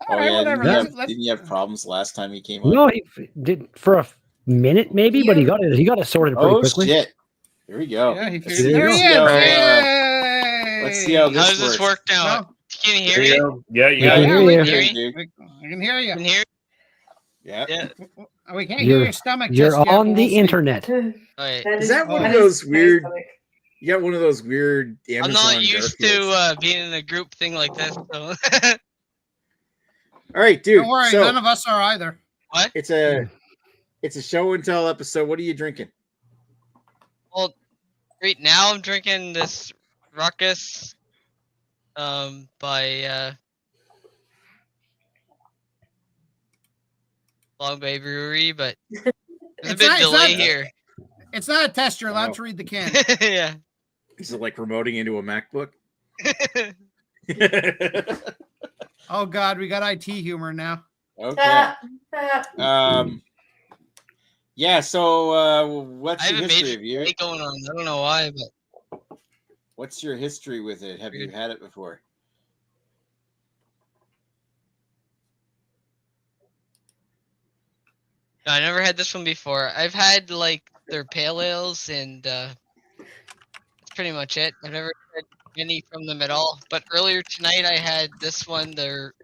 All right, whatever. Didn't you have problems last time he came on? No, he did for a minute maybe, but he got it sorted pretty quickly. Shit. Here we go. Yeah, he figured it out. Let's see how this works. How does this work now? No. Can you hear me? Yeah, I can hear you. I can hear you. Yeah. Yeah. We can't hear your stomach. You're just yet, on but the we'll see. internet. Wait. Is that one of those weird? You got one of those weird Amazon. I'm not used Garfields. to being in a group thing like this. So All right, dude. Don't worry, so none of us are either. what? it's a show and tell episode. What are you drinking? Well, right now I'm drinking this Ruckus by Long Bay Brewery, but there's a It's bit not- it's delay not- here. It's not a test. You're allowed Oh. to read the can. Yeah. Is it like remoting into a MacBook? Oh God, we got IT humor now. Okay. Yeah. So, what's I your have a history major of you? delay going on. I don't know why, but What's your history with it? Have you had it before? no, I never had this one before. I've had like their pale ales, and that's pretty much it. I've never had any from them at all. But earlier tonight, I had this one, their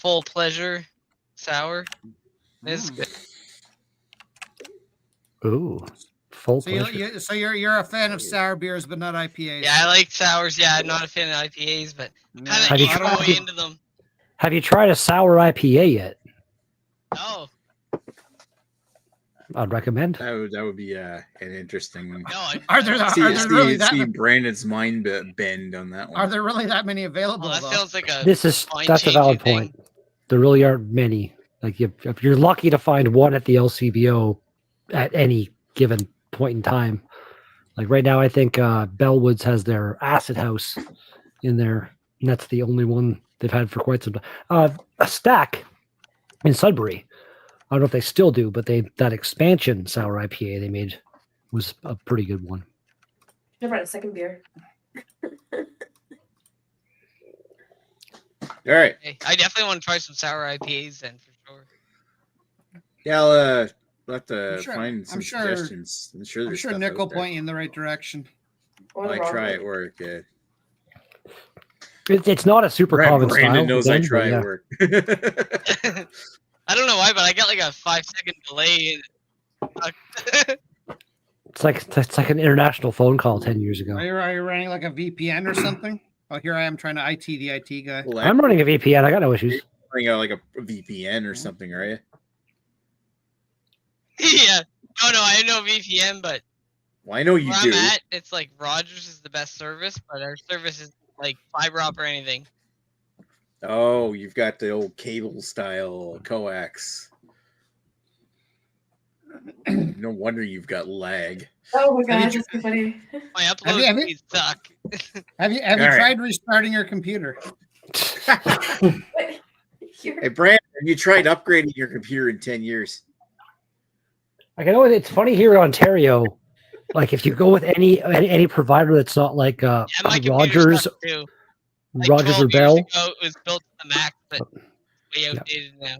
Full Pleasure Sour. It's good. Ooh, full So pleasure. you're a fan of sour beers, but not IPAs. Yeah, I like sours. Yeah, I'm not a fan of IPAs, but kind Yeah, of Have you eat I don't my know. way into them. Have you tried a sour IPA yet? No, I'd recommend. That would be an interesting. no. I, Are there See, really that? Brandon's mind bend on that one. Are there really that many available? Oh, that though? sounds like a That's a mind-changing valid thing. point. There really aren't many. Like if you're lucky to find one at the LCBO at any given point in time. Like right now, I think Bellwoods has their Acid House in there, and that's the only one they've had for quite some time. A Stack in Sudbury. I don't know if they still do, but that expansion sour IPA they made was a pretty good one. Never had a second beer. All right. Hey, I definitely want to try some sour IPAs then for sure. Yeah, I'll have to I'm sure- find some I'm sure- suggestions. I'm sure there's stuff Nick out will there. point you in the right direction. Or the I wrong try way. at work. Yeah. It's not a super common Brandon style. knows for I them, but try yeah. at work. I don't know why, but I got like a 5-second delay. It's like an international phone call 10 years ago. Are you running like a VPN or something? Oh, here I am trying to IT the IT guy. Well, I'm running a VPN. I got no issues. running out like a VPN or something, are you? Yeah. No, I know VPN, but Well, I know you where do. I'm at, it's like Rogers is the best service, but our service is like fiber optic or anything. Oh, you've got the old cable style coax. No wonder you've got lag. Oh my Have god, you that's so funny. My Have upload you- speeds suck. Have you All right. tried restarting your computer? Wait, you're- Hey, Brandon, have you tried upgrading your computer in 10 years? Like I know it's funny here in Ontario. Like if you go with any provider that's not like Yeah, my computer Rogers, sucks too. Like Rogers 12 or Bell, years ago, it was built to the max, but it's way outdated now.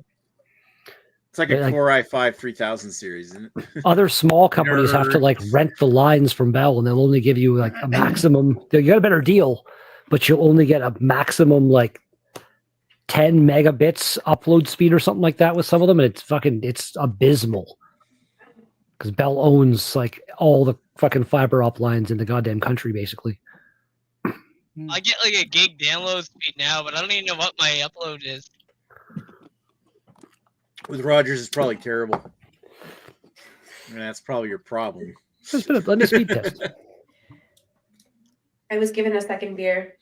It's like Yeah, a like- Core i5 3000 series, isn't it? other small companies have to like rent the lines from Bell, and they'll only give you like a maximum. You get a better deal, but you'll only get a maximum like 10 megabits upload speed or something like that with some of them, and it's abysmal. Because Bell owns like all the fucking fiber op lines in the goddamn country, basically. I get like a gig download speed now, but I don't even know what my upload is. With Rogers, it's probably terrible. And that's probably your problem. Let me speed test. I was given a second beer.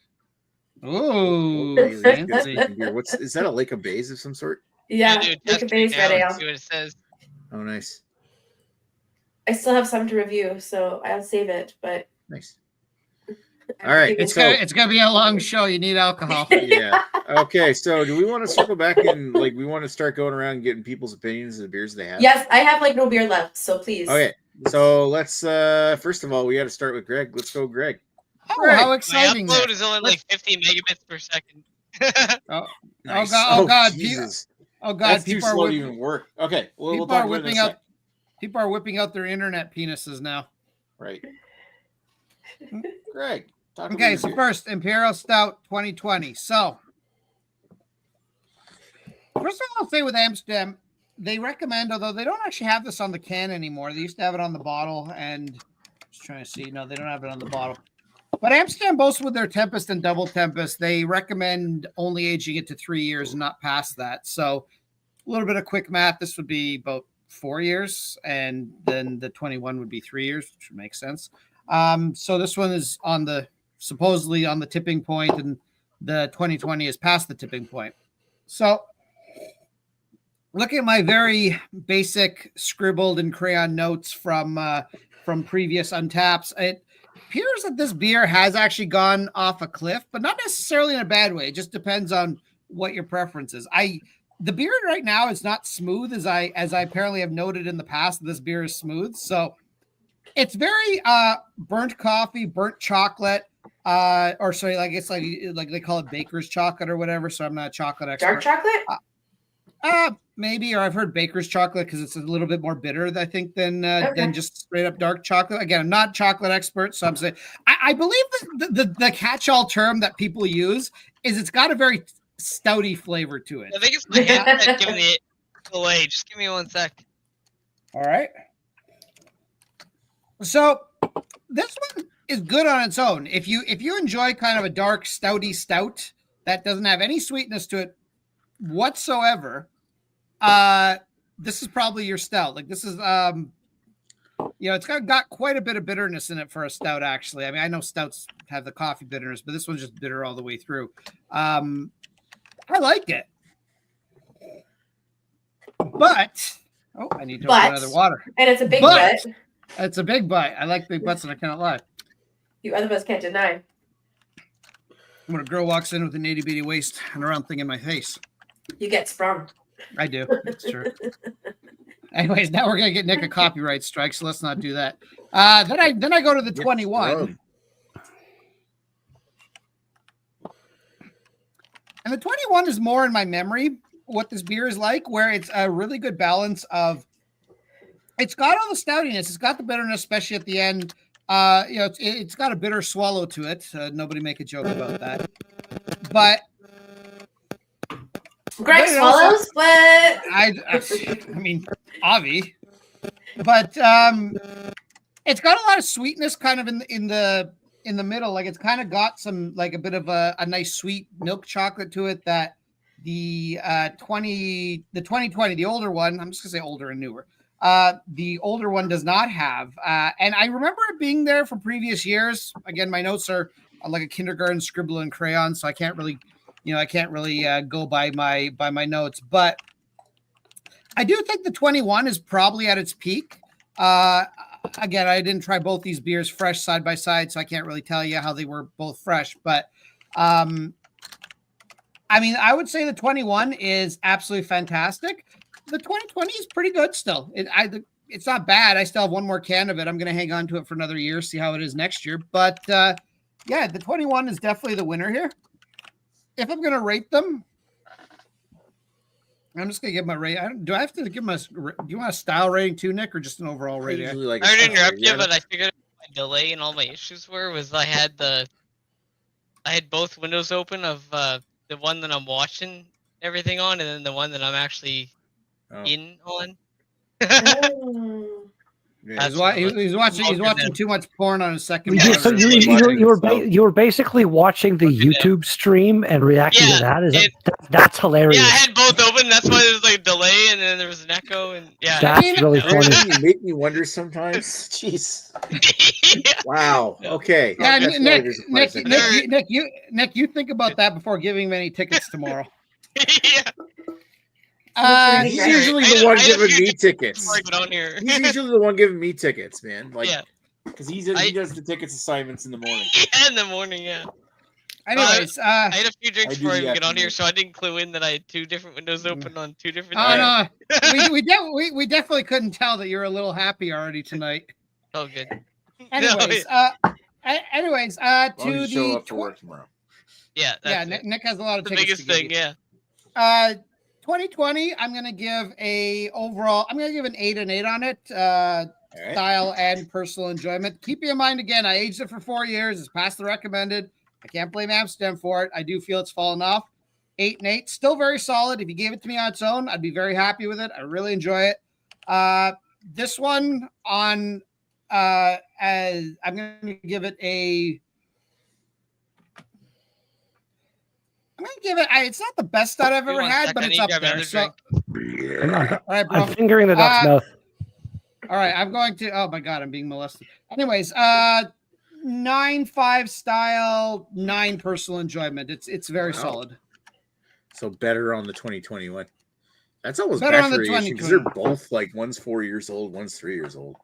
Ooh, Ooh, fancy. is that a Lake of Bays of some sort? Yeah, dude, like test a it base now red and ale. see what it says. Oh, nice. I still have some to review, so I'll save it. But Nice. All right, It's so- gonna be a long show. You need alcohol. Yeah. Okay, so do we want to circle back and like we want to start going around and getting people's opinions of the beers they have? yes, I have like no beer left, so please. Okay. So let's first of all we got to start with Greg. Let's go, Greg. Oh, how My exciting! upload Nick. is only like 50 megabits per second. Nice. God, God, Jesus. Oh God, That's too people are slow to whipping, even work. Okay, we'll people talk are about it in a whipping sec. out. People are whipping out their internet penises now. Right. Greg. Talk about Okay, your so beer. first, Imperial Stout 2020. So, First of all, I'll say with Amsterdam, they recommend, although they don't actually have this on the can anymore. They used to have it on the bottle, and just trying to see. No, they don't have it on the bottle. But Amsterdam, both with their Tempest and Double Tempest, they recommend only aging it to 3 years and not past that. So a little bit of quick math, this would be about 4 years, and then the 21 would be 3 years, which would make sense. So this one is supposedly on the tipping point, and the 2020 is past the tipping point. So looking at my very basic scribbled in crayon notes from previous Untaps, it appears that this beer has actually gone off a cliff, but not necessarily in a bad way. It just depends on what your preference is. The beer right now is not smooth, as I apparently have noted in the past. This beer is smooth, so it's very burnt coffee, burnt chocolate, or sorry, like it's like they call it baker's chocolate or whatever. So I'm not a chocolate expert. Dark chocolate? Maybe, or I've heard baker's chocolate because it's a little bit more bitter, I think, than just straight up dark chocolate. Again, I'm not a chocolate expert, so I'm saying I believe the catch-all term that people use is it's got a very stouty flavor to it. I think it's my headset giving it away. Just give me 1 sec. All right. So this one is good on its own. If you enjoy kind of a dark, stouty stout that doesn't have any sweetness to it whatsoever, this is probably your stout. Like this is it's got quite a bit of bitterness in it for a stout, actually. I mean, I know stouts have the coffee bitterness, but this one's just bitter all the way through. I like it. But I need to open another water. And it's a big butt. It's a big butt. I like big butts, and I cannot lie. You other of us can't deny. When a girl walks in with an itty bitty waist and a round thing in my face, you get sprung. I do. That's true. Anyways, now we're gonna get Nick a copyright strike, so let's not do that. Then I go to the 21. And the 21 is more in my memory what this beer is like, where it's a really good balance of, it's got all the stoutiness, it's got the bitterness, especially at the end. It's got a bitter swallow to it. Nobody make a joke about that. But Greg swallows, but I mean, Avi. But it's got a lot of sweetness, kind of in the middle. Like it's kind of got some like a bit of a nice sweet milk chocolate to it that the 2020, the older one, I'm just gonna say older and newer. The older one does not have. And I remember it being there from previous years. Again, my notes are like a kindergarten scribble and crayon, so I can't really go by my notes. But I do think the 21 is probably at its peak. Again, I didn't try both these beers fresh side by side, so I can't really tell you how they were both fresh. But I mean, I would say the 21 is absolutely fantastic. The 2020 is pretty good still. It's not bad. I still have one more can of it. I'm going to hang on to it for another year, see how it is next year. But yeah, the 21 is definitely the winner here. If I'm going to rate them, I'm just going to give my rate. Do I have to give my? Do you want a style rating too, Nick, or just an overall rating? I would interrupt you, but I figured my delay and all my issues was I had both windows open of the one that I'm watching everything on, and then the one that I'm actually in on. He's watching too much porn on his second. So you were basically watching the YouTube stream and reacting to that. That's hilarious. Yeah, I had both open. That's why there was like a delay, and then there was an echo, and yeah, that's really funny. You make me wonder sometimes. Jeez. Yeah. Wow. Okay. Yeah, Nick, you think about that before giving me any tickets tomorrow. Yeah. He's usually the one giving me tickets. He's usually the one giving me tickets, man. Like, because he does the tickets assignments in the morning. Yeah, in the morning, yeah. Anyways, I had a few drinks before I even get on here, so I didn't clue in that I had two different windows open on two different. Oh no, we definitely couldn't tell that you're a little happy already tonight. Oh, good. Anyways, to the work tomorrow. Yeah, Nick has a lot of the tickets. Biggest thing, yeah. 2020, I'm gonna give an 8 and 8 on it. Style and personal enjoyment. Keep in mind again, I aged it for 4 years. It's past the recommended. I can't blame Amsterdam for it. I do feel it's fallen off. 8 and 8. Still very solid. If you gave it to me on its own, I'd be very happy with it. I really enjoy it. This one on as I'm going to give it a. I'm going to give it. It's not the best stout I've You ever want had, second, but I it's need up to grab there. another So, drink. all right, bro. I'm fingering the duck's mouth. All right, I'm going to. Oh my god, I'm being molested. Anyways, 9.5 style, 9 personal enjoyment. It's very Wow. solid. So better on the 2021. That's almost Better batch on the variation because they're 2021. both like one's 4 years old, one's 3 years old.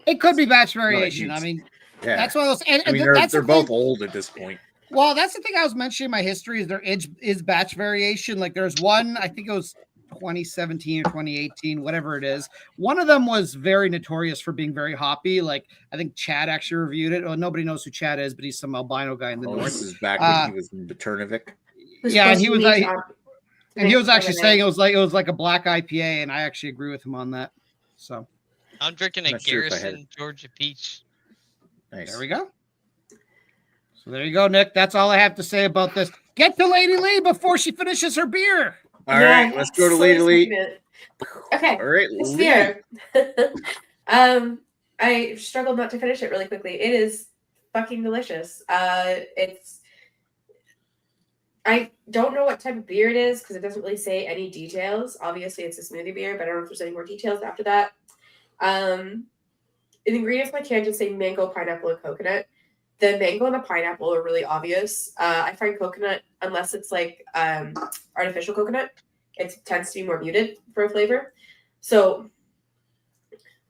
It could be batch Not a variation. huge- I mean, Yeah, that's one of those. And I mean that's they're the thing. both old at this point. Well, that's the thing I was mentioning in my history is there is batch variation. Like there's one, I think it was 2017 or 2018, whatever it is. One of them was very notorious for being very hoppy. Like I think Chad actually reviewed it. Well, nobody knows who Chad is, but he's some albino guy in the Oh, north. this is back when he was in Beternovic. Yeah, and he was like, and he was actually saying it. it was like a black IPA, and I actually agree with him on that. So I'm drinking a Not sure if I had Garrison Georgia Peach. Nice. there we go. So there you go, Nick. That's all I have to say about this. Get to Lady Lee before she finishes her beer. All right, let's go to Lady Lee. Okay. All right, This Lee. beer. I struggled not to finish it really quickly. It is fucking delicious. I don't know what type of beer it is because it doesn't really say any details. Obviously, it's a smoothie beer, but I don't know if there's any more details after that. The ingredients on the can just say mango, pineapple, and coconut. The mango and the pineapple are really obvious. I find coconut, unless it's like artificial coconut, it tends to be more muted for a flavor. So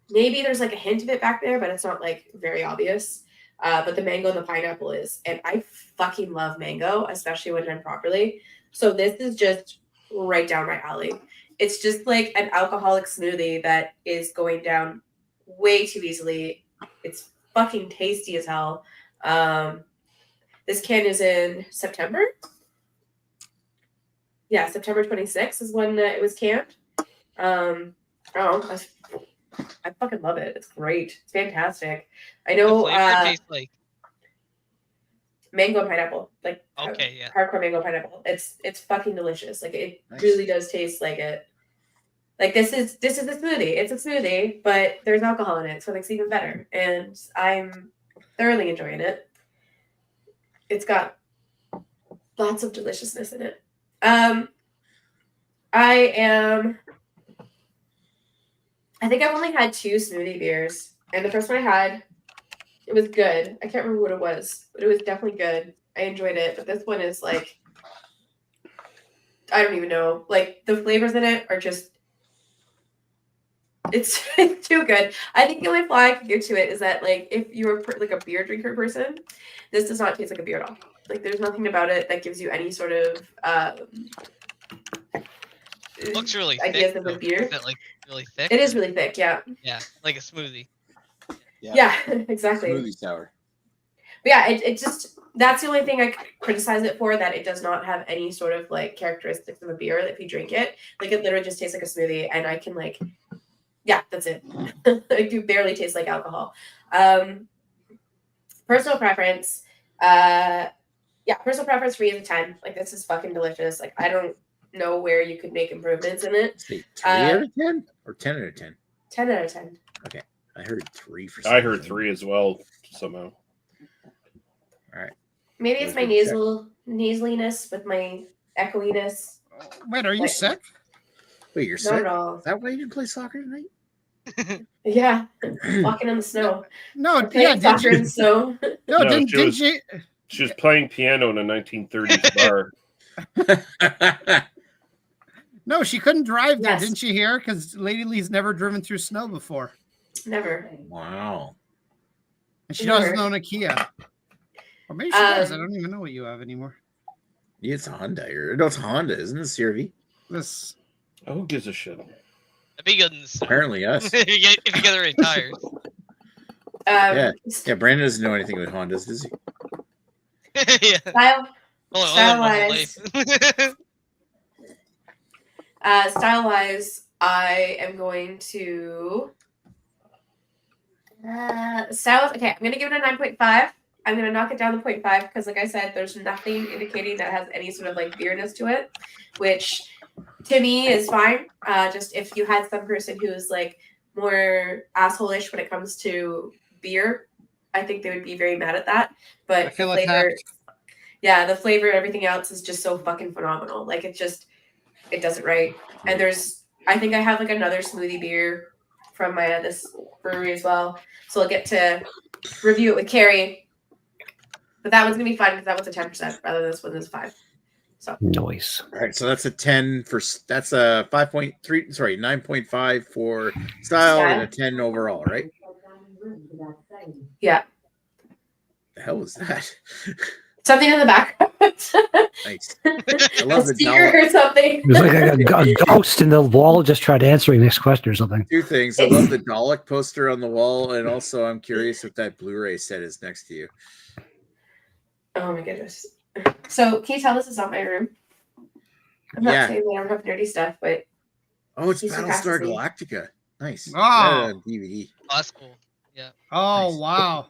maybe there's like a hint of it back there, but it's not like very obvious. But the mango and the pineapple is. And I fucking love mango, especially when done properly. So this is just right down my alley. It's just like an alcoholic smoothie that is going down way too easily. It's fucking tasty as hell. This can is in September. Yeah, September 26th is when it was canned. I fucking love it. It's great. It's fantastic. I The know flavor tastes like. mango and pineapple, like Okay, yeah. hardcore mango pineapple. It's fucking delicious. Like it Nice. really does taste like it. Like this is a smoothie. It's a smoothie, but there's alcohol in it, so it's even better. And I'm thoroughly enjoying it. It's got lots of deliciousness in it. I think I've only had 2 smoothie beers, and the first one I had, it was good. I can't remember what it was, but it was definitely good. I enjoyed it, but this one is like, I don't even know. Like the flavors in it are just, it's too good. I think the only flaw I can give to it is that like if you're like a beer drinker person, this does not taste like a beer at all. Like there's nothing about it that gives you any sort of Looks really ideas thick. of a though. beer. Is it like really thick? It is really thick, yeah. Yeah, like a smoothie. Yeah, exactly. Smoothie sour. But yeah, it just, that's the only thing I criticize it for, that it does not have any sort of like characteristics of a beer if you drink it. Like it literally just tastes like a smoothie, and I can like, yeah, that's it. I do barely taste like alcohol. Personal preference, personal preference 3 out of 10. Like this is fucking delicious. Like I don't know where you could make improvements in it. Say 3 out of 10 or 10 out of 10? 10 out of 10. Okay, I heard 3 for some I heard reason. 3 as well somehow. All right. Maybe it's my nasaliness with my echoiness. Wait, are you Wait. sick? Wait, you're Not sick? at all. Is that why you didn't play soccer tonight? Yeah, walking in the snow. No, Or playing did soccer you? in snow. No, No, didn't, she didn't was- you? She was playing piano in a 1930s bar. No, she couldn't drive there, Yes. didn't you hear? Because Lady Lee's never driven through snow before. Never. Wow. And she Never. doesn't own a Kia. Or maybe she does. I Um, don't even know what you have anymore. Yeah, it's a Hyundai. No, it's a Honda, isn't it? CRV? This Oh, who gives a shit? That'd be good in the snow. Apparently, us. if you get the right tires. Yeah. Yeah, Brandon doesn't know anything about Hondas, does he? Yeah. Style Hold on, Style-wise. life. style wise, I am going to style. Okay, I'm gonna give it a 9.5. I'm gonna knock it down to 0.5 because, like I said, there's nothing indicating that has any sort of like beerness to it, which to me is fine. Just if you had some person who is like more asshole-ish when it comes to beer, I think they would be very mad at that. But I feel the flavor, attacked. yeah, the flavor and everything else is just so fucking phenomenal. Like it does it right. And I think I have like another smoothie beer from my this brewery as well, so I'll get to review it with Carrie. But that one's gonna be fun because that one's a 10% rather than this one is 5. So Noise. All right, so that's a 10 for that's a 5.3. Sorry, 9.5 for style and a 10 overall, right? yeah, The hell was that? something in the background. Nice. I love the Speaker dollar. or something. It was like a ghost in the wall just tried answering this question or something. Two things. I love the Dalek poster on the wall, and also I'm curious if that Blu-ray set is next to you. Oh my goodness. So can you tell this is not my room? I'm not Yeah. saying that I don't have nerdy stuff, but Oh, it's He Battlestar surpasses me. Galactica. Nice. Oh. I got it on DVD. Oh, that's cool. Oh, Nice. wow.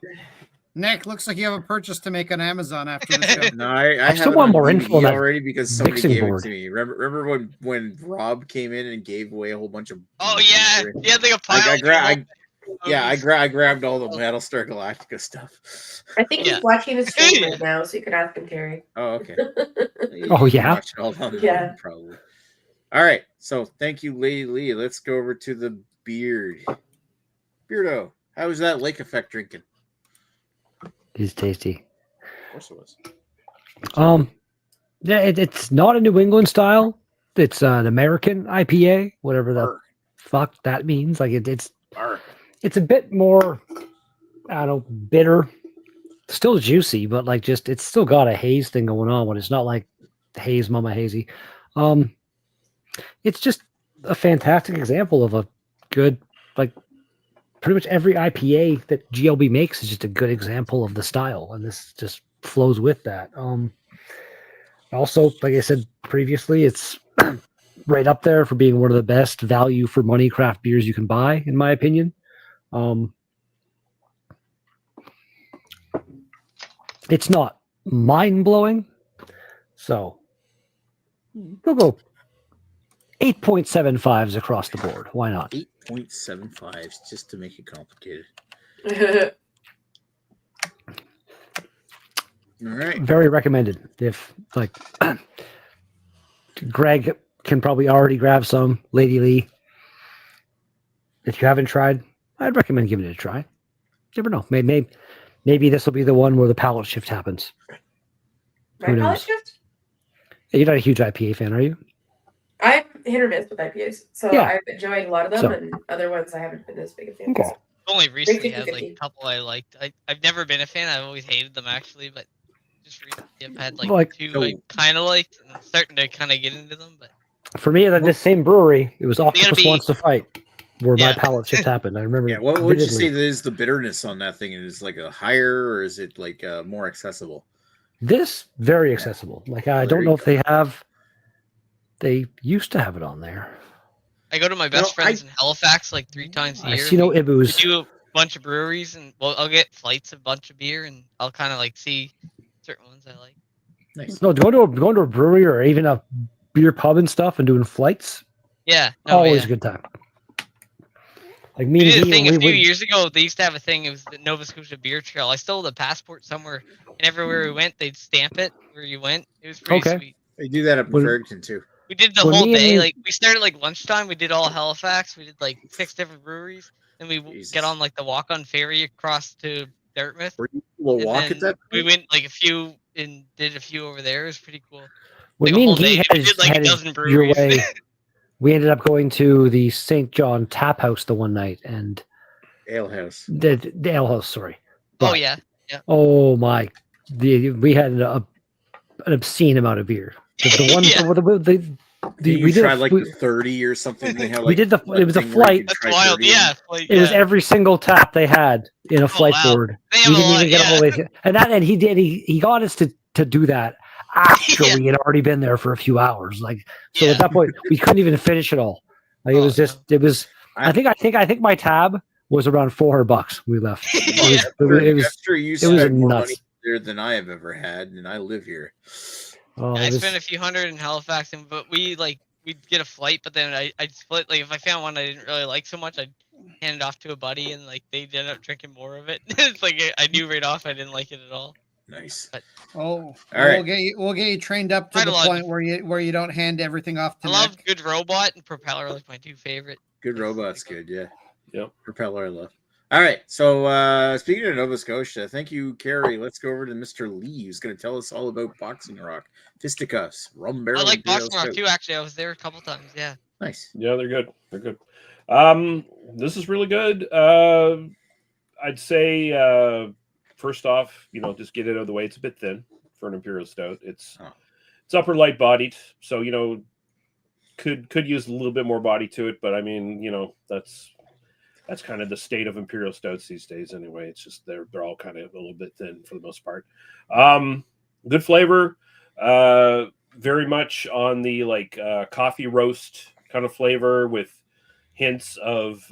Nick, looks like you have a purchase to make on Amazon after the show. No, I I have still it want on more DVD info on that already because somebody mixing gave board. it to me. Remember when Rob came in and gave away a whole bunch of Oh DVDs yeah, for it? yeah, like a pile. I grabbed all the Battlestar Galactica stuff. I think Yeah. he's watching the stream right now, so you can ask him, Carrie. Oh, okay. Oh, You can yeah? watch it all on Yeah. probably. All right. So thank you, Lady Lee. Let's go over to the beard. Beardo, how was that lake effect drinking? It's tasty. Of course it was. Yeah, it's not a New England style. It's an American IPA, whatever the Arr, fuck that means. Like it's arr. it's a bit more, I don't know, bitter. Still juicy, but like just it's still got a haze thing going on. But it's not like haze mama hazy. It's just a fantastic example of a good, like pretty much every IPA that GLB makes is just a good example of the style, and this just flows with that. Also, like I said previously, it's right up there for being one of the best value for money craft beers you can buy, in my opinion. It's not mind blowing, so we'll go 8.75s across the board. Why not? 8.75 just to make it complicated. All right. Very recommended. If like Greg can probably already grab some, Lady Lee. If you haven't tried, I'd recommend giving it a try. You never know. Maybe this will be the one where the palate shift happens. My Who knows? palate shift? You're not a huge IPA fan, are you? I'm hit or miss with IPAs, so Yeah. I've enjoyed a lot of them, So- and other ones I haven't been as big a fan. Okay. of. Only recently had 50-50. like a couple I liked. I've never been a fan. I've always hated them actually, but just recently I've had Like- two I kind of liked, and I'm starting to kind of get into them. But For me, at this same brewery, it was Octopus be- Wants to Fight, where my Yeah. palate shift happened. I remember. Yeah, what would you vividly. say that is the bitterness on that thing? Is it like a higher or is it like more accessible? This very accessible. Like I There don't you know if they have. They used to have it on there. I go to my best No, friends in Halifax like 3 times a I year. see no We Ibus. do a bunch of breweries, and I'll get flights of a bunch of beer, and I'll kind of like see certain ones I like. Nice. No, going to a brewery or even a beer pub and stuff and doing flights. Yeah, no, Always yeah. a good time. Like We me did a and thing he, a we few would, years ago. They used to have a thing. It was the Nova Scotia Beer Trail. I stole the passport somewhere, and everywhere we went, they'd stamp it where you went. It was pretty Okay. sweet. They do that up in When- Fredericton too. We did the When whole me and day. you- Like we started like lunchtime. We did all Halifax. We did like 6 different breweries. Then we Jesus. get on like the walk-on ferry across to Dartmouth. Were you able to and walk then at that? we went like a few and did a few over there. It was pretty cool. when like a me whole and he day, had we did like a headed dozen your breweries. way, we ended up going to the St. John Tap House the one night and Ale House. the ale house. Sorry. Oh But- yeah, Oh my! We had an obscene amount of beer. The one, Yeah. You we did tried a, like we, the 30 or something. They had, we like, did the. It was a thing where you flight. could that's try wild. 30 Yeah, like, It was yeah. every single tap they had in a flight wow. board. They We have a didn't lot. even get all the way. And he did. He got us to do that after Yeah. we had already been there for a few hours. Like so, Yeah. at that point, we couldn't even finish it all. Like it Oh, was just. It was. I think my tab was around $400. We left. Yeah. It was After you it was spent more money nuts. there than I have ever had, and I live here. Oh, I it was, spent a few hundred in Halifax, but we'd get a flight, but then I'd split. Like if I found one I didn't really like so much, I'd hand it off to a buddy, and like they'd end up drinking more of it. It's like I knew right off I didn't like it at all. Nice. Oh, right. we'll get you trained up to Quite the a lot. point where you don't hand everything off to I Nick. love Good Robot and Propeller, like my two favorite. Good Robot's good, yeah. Yep. Propeller I love. All right, so speaking of Nova Scotia, thank you, Carrie. Let's go over to Mr. Lee, who's going to tell us all about Boxing Rock, Fisticuffs, Rum Barrel. I like Imperial Boxing Rock Stout. too. Actually, I was there a couple times. Yeah. Nice. Yeah, they're good. They're good. This is really good. I'd say first off, just get it out of the way. It's a bit thin for an Imperial Stout. It's upper light bodied, so could use a little bit more body to it, but I mean, that's kind of the state of Imperial Stouts these days anyway. It's just they're all kind of a little bit thin for the most part. Good flavor, very much on the coffee roast kind of flavor with hints of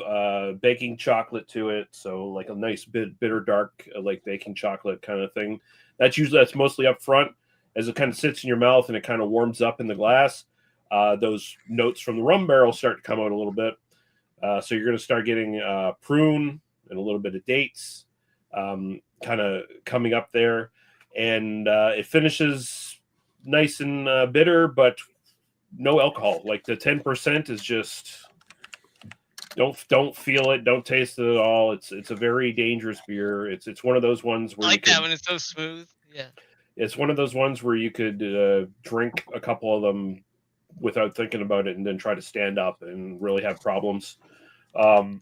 baking chocolate to it. So like a nice bitter dark like baking chocolate kind of thing. That's mostly up front as it kind of sits in your mouth and it kind of warms up in the glass. Those notes from the rum barrel start to come out a little bit. So you're going to start getting prune and a little bit of dates kind of coming up there. And it finishes nice and bitter, but no alcohol. Like the 10% is just don't feel it, don't taste it at all. It's a very dangerous beer. It's one of those ones where I like that when it's so smooth. Yeah. It's one of those ones where you could drink a couple of them without thinking about it and then try to stand up and really have problems. I'm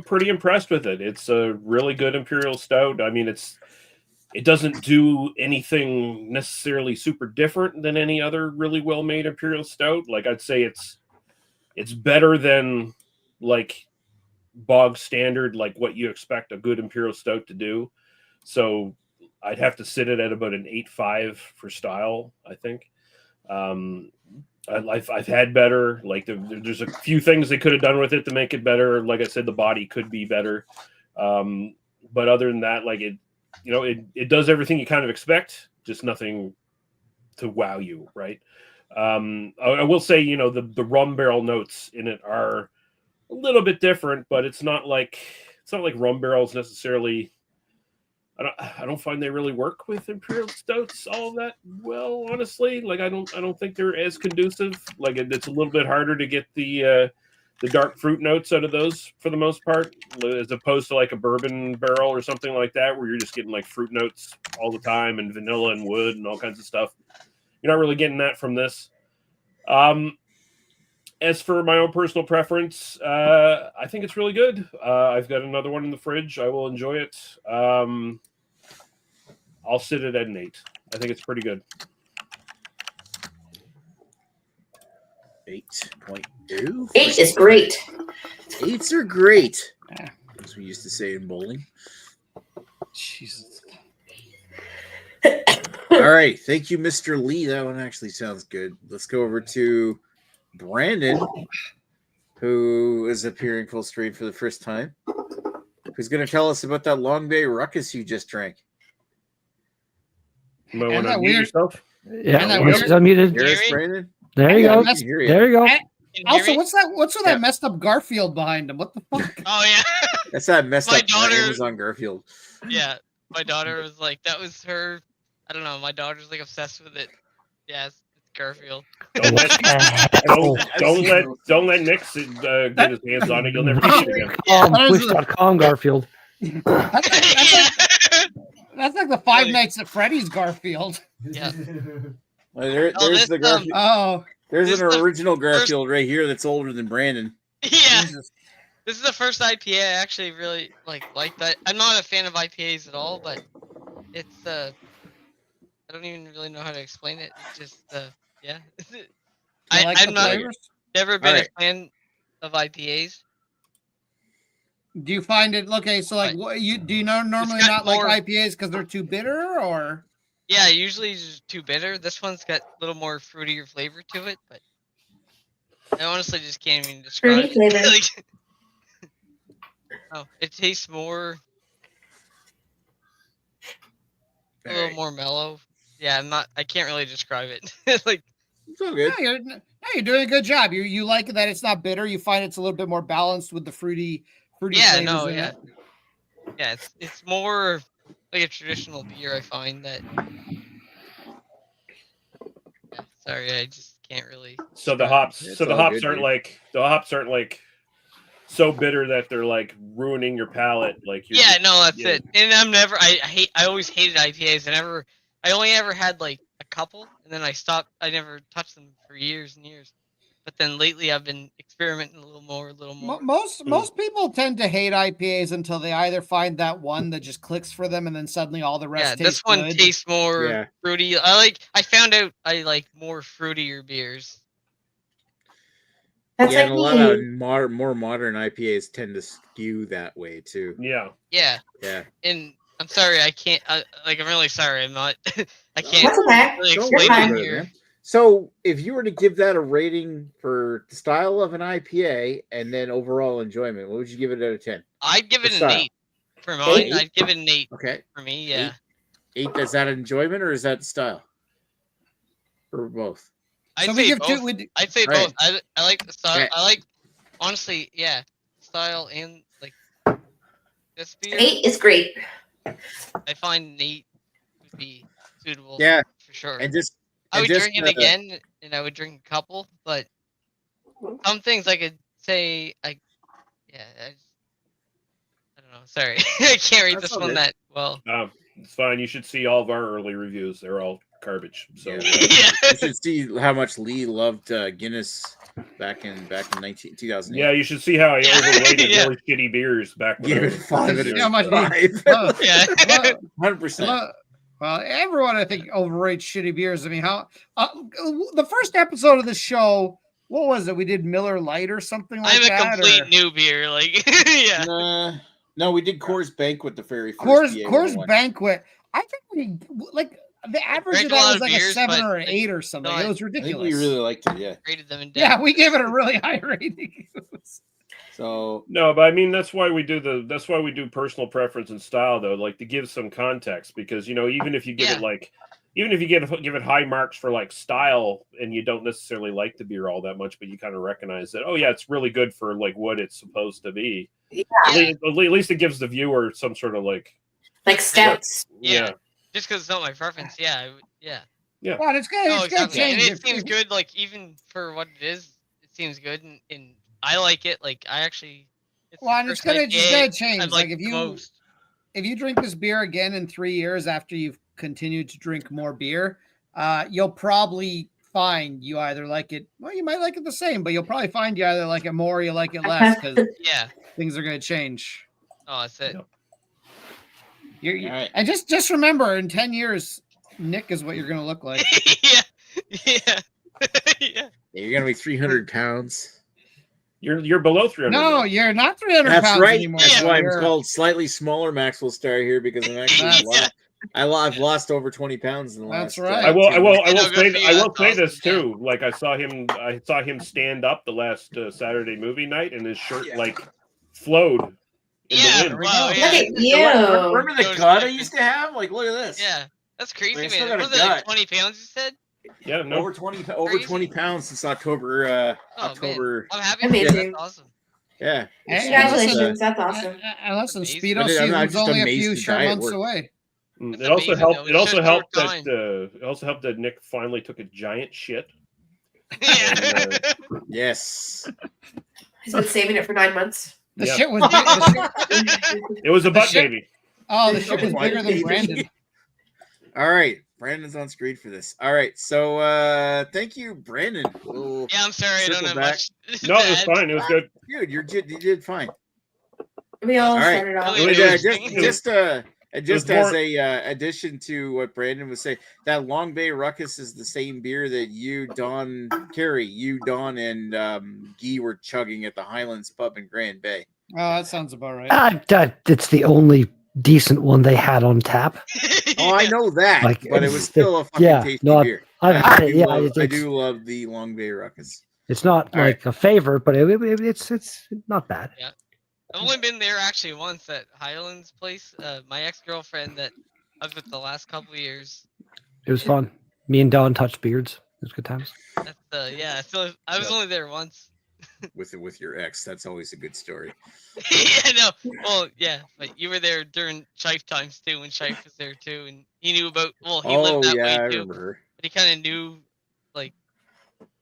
pretty impressed with it. It's a really good Imperial Stout. I mean, it doesn't do anything necessarily super different than any other really well-made Imperial Stout. Like I'd say it's better than like bog standard, like what you expect a good Imperial Stout to do. So I'd have to sit it at about an 8.5 for style, I think. I've had better. Like there's a few things they could have done with it to make it better. Like I said, the body could be better. But other than that, like it does everything you kind of expect, just nothing to wow you, right? I will say, the rum barrel notes in it are a little bit different, but it's not like rum barrels necessarily. I don't find they really work with Imperial Stouts all that well, honestly. Like I don't think they're as conducive. Like it's a little bit harder to get the dark fruit notes out of those for the most part, as opposed to like a bourbon barrel or something like that, where you're just getting like fruit notes all the time and vanilla and wood and all kinds of stuff. You're not really getting that from this. As for my own personal preference, I think it's really good. I've got another one in the fridge. I will enjoy it. I'll sit it at an 8. I think it's pretty good. 8.2. 8 is great. 8s are great, Yeah. as we used to say in bowling. Jesus. All right, thank you, Mr. Lee. That one actually sounds good. Let's go over to Brandon, who is appearing full screen for the first time, who's going to tell us about that Long Bay Ruckus you just drank. You might And want to that unmute weird- yourself. yeah, that once weird- it's unmuted. Hear us, Gary? Brandon? There you Yeah, go. We can hear you. There you go. Can you hear Also, me? what's with Yeah. that messed up Garfield behind him? What the fuck? Oh yeah. That's that messed My up daughter- Amazon Garfield. Yeah. My daughter was like, that was her. I don't know. My daughter's like obsessed with it. Yeah, it's Garfield. Don't let Nick get his hands on it. You'll never see it again. Wish.com Garfield. That's like the Five Nights at Freddy's Garfield. Yeah. Well, Oh, there's this, the Garfield. Oh, There's this an is the original Garfield right here that's older than Brandon. Yeah. Jesus. This is the first IPA I actually really like that. I'm not a fan of IPAs at all, but it's I don't even really know how to explain it. It's just yeah. Do you like I'm the not flavors? never been Alright. a fan of IPAs. Do you find it okay? So, like, Right. do you know normally got not more- like IPAs because they're too bitter, or Yeah, usually it's just too bitter. This one's got a little more fruitier flavor to it, but I honestly just can't even describe Fruity flavor. it. Oh, it tastes more, a little more mellow. Yeah, I can't really describe it. Like, It's all good. You're doing a good job. You like that it's not bitter. You find it's a little bit more balanced with the fruity yeah, flavors no, in yeah, it. yeah. It's more like a traditional beer. I find that. Yeah, sorry, I just can't really. So the describe it. hops, It's so the all hops good, aren't dude. like so bitter that they're like ruining your palate. Like you're Yeah, just, no, that's yeah. it. And I always hated IPAs. I only ever had like a couple, and then I stopped. I never touched them for years and years. But then lately, I've been experimenting a little more. Most people tend to hate IPAs until they either find that one that just clicks for them, and then suddenly all the Yeah, rest this tastes one good. tastes more Yeah. fruity. I found out I like more fruitier beers. That's Yeah, like and a lot of me. more modern IPAs tend to skew that way too. Yeah. Yeah, Yeah. and I'm sorry, I can't. Like, I'm really sorry. I'm not. I can't That's okay. really Don't You're explain worry it fine. about it, here. man. So, if you were to give that a rating for the style of an IPA and then overall enjoyment, what would you give it out of 10? I'd give The it an style. 8 for mine. Eight? I'd give it an 8 Okay. for me. Yeah. 8, is that enjoyment or is that style? Or both? I'd So we say give both. two. I'd say Right. both. I like the style. Okay. I like, honestly, yeah, style and like this beer. 8 is great. I find an 8 would be suitable. Yeah. for sure. And just I would just, drink it again, and I would drink a couple. But some things I could say, yeah, I don't know. Sorry, I can't rate That's this all one good. that well. It's fine. You should see all of our early reviews. They're all garbage. So Yeah. Yeah. You should see how much Lee loved Guinness back in 2008. yeah, you should see how I Yeah. overrated Yeah. really shitty beers back when Give I it was 5 You know how much five. Yeah. 100%. Well, everyone I think overrates shitty beers. I mean, how the first episode of the show, what was it? We did Miller Lite or something like I'm a that. complete Or new beer. Like, yeah. No, we did Coors Banquet the very first Coors BA101. Banquet. I think we like the average Drank of a that lot was of like beers, a 7 but, or an like, 8 or something. no, It was I think ridiculous. we really liked it, yeah. Rated them in depth. Yeah, we gave it a really high rating. So No, but I mean that's why we do personal preference and style though, like to give some context because even if you give Yeah. it like even if you give it high marks for like style and you don't necessarily like the beer all that much, but you kind of recognize that it's really good for like what it's supposed to be. Yeah. At least it gives the viewer some sort of like Like stouts. Yeah. Just because it's not my preference. Yeah. Yeah. Well, it's good. Oh, It's good exactly. And change. it seems good. Like, even for what it is, it seems good, and I like it. Like, I actually. It's the Well, and it's first gonna IPA change. I've Like liked the most. if you drink this beer again in 3 years after you've continued to drink more beer, you'll probably find you either like it. Well, you might like it the same, but you'll probably find you either like it more or you like it less because Yeah. things are going to change. Oh, that's it. all right. And just remember, in 10 years, Nick is what you're going to look like. Yeah. Yeah. Yeah. you're gonna be 300 pounds. you're below 300. No, you're not 300 That's pounds right. anymore. That's so why I'm you're- called slightly smaller Maxwell Star here because I'm actually That's- I've lost over 20 pounds in the That's last. right. I will. 2 I will. weeks. I will No, good say. for you. I will That's say awesome. this too. Like I saw him stand up the last Saturday movie night, and his shirt like flowed in Yeah. the wind. Wow. Look Yeah. at you. Remember the Those gut I like- used to have? Like, look at this. Yeah. That's crazy, I still man. got a Was it like gut. 20 pounds? You said? Yeah. No. Over 20 Crazy. 20 pounds since October. Oh, October. Man. I'm happy. Amazing. That's awesome. Yeah. Hey, Congratulations. That's awesome. And listen, Amazing. Speedo I'm not season's just only a amazed few the short diet months worked. away. That's It also amazing, helped. though. It also It's helped just short that. It also helped that Nick finally took a giant shit. Yeah. Yes. He's been saving it for 9 months. The Yeah. shit was big. It was a butt shit- baby. Oh, the shit was Why bigger did than they- Brandon. All right. Brandon's on screen for this. All right. So thank you, Brandon. We'll- Yeah, I'm sorry. I don't Circle have back. much. No, it was to add. fine. It was good. Dude, you did fine. We all All right. started off. Really? Well, it was- just more- as a addition to what Brandon was saying, that Long Bay Ruckus is the same beer that you, Don, and Guy were chugging at the Highlands Pub in Grand Bay. Oh, that sounds about right. It's the only decent one they had on tap. Oh, I know that, Like, but it was still a fucking yeah, tasty no, beer. I've I had do it. Yeah, love, I it's, do love the Long Bay Ruckus. it's not All like a favorite, but it's not bad. I've only been there actually once at Highlands Place. My ex-girlfriend that I was with the last couple of years. It was fun. Me and Don touched beards. It was good times. That's yeah. So I was Yep. only there once. With your ex. That's always a good story. Yeah, no. Well, yeah, but you were there during Shife times too, when Shife was there too, and he knew about. Well, he lived that yeah, way I too, remember her. but he kind of knew, like,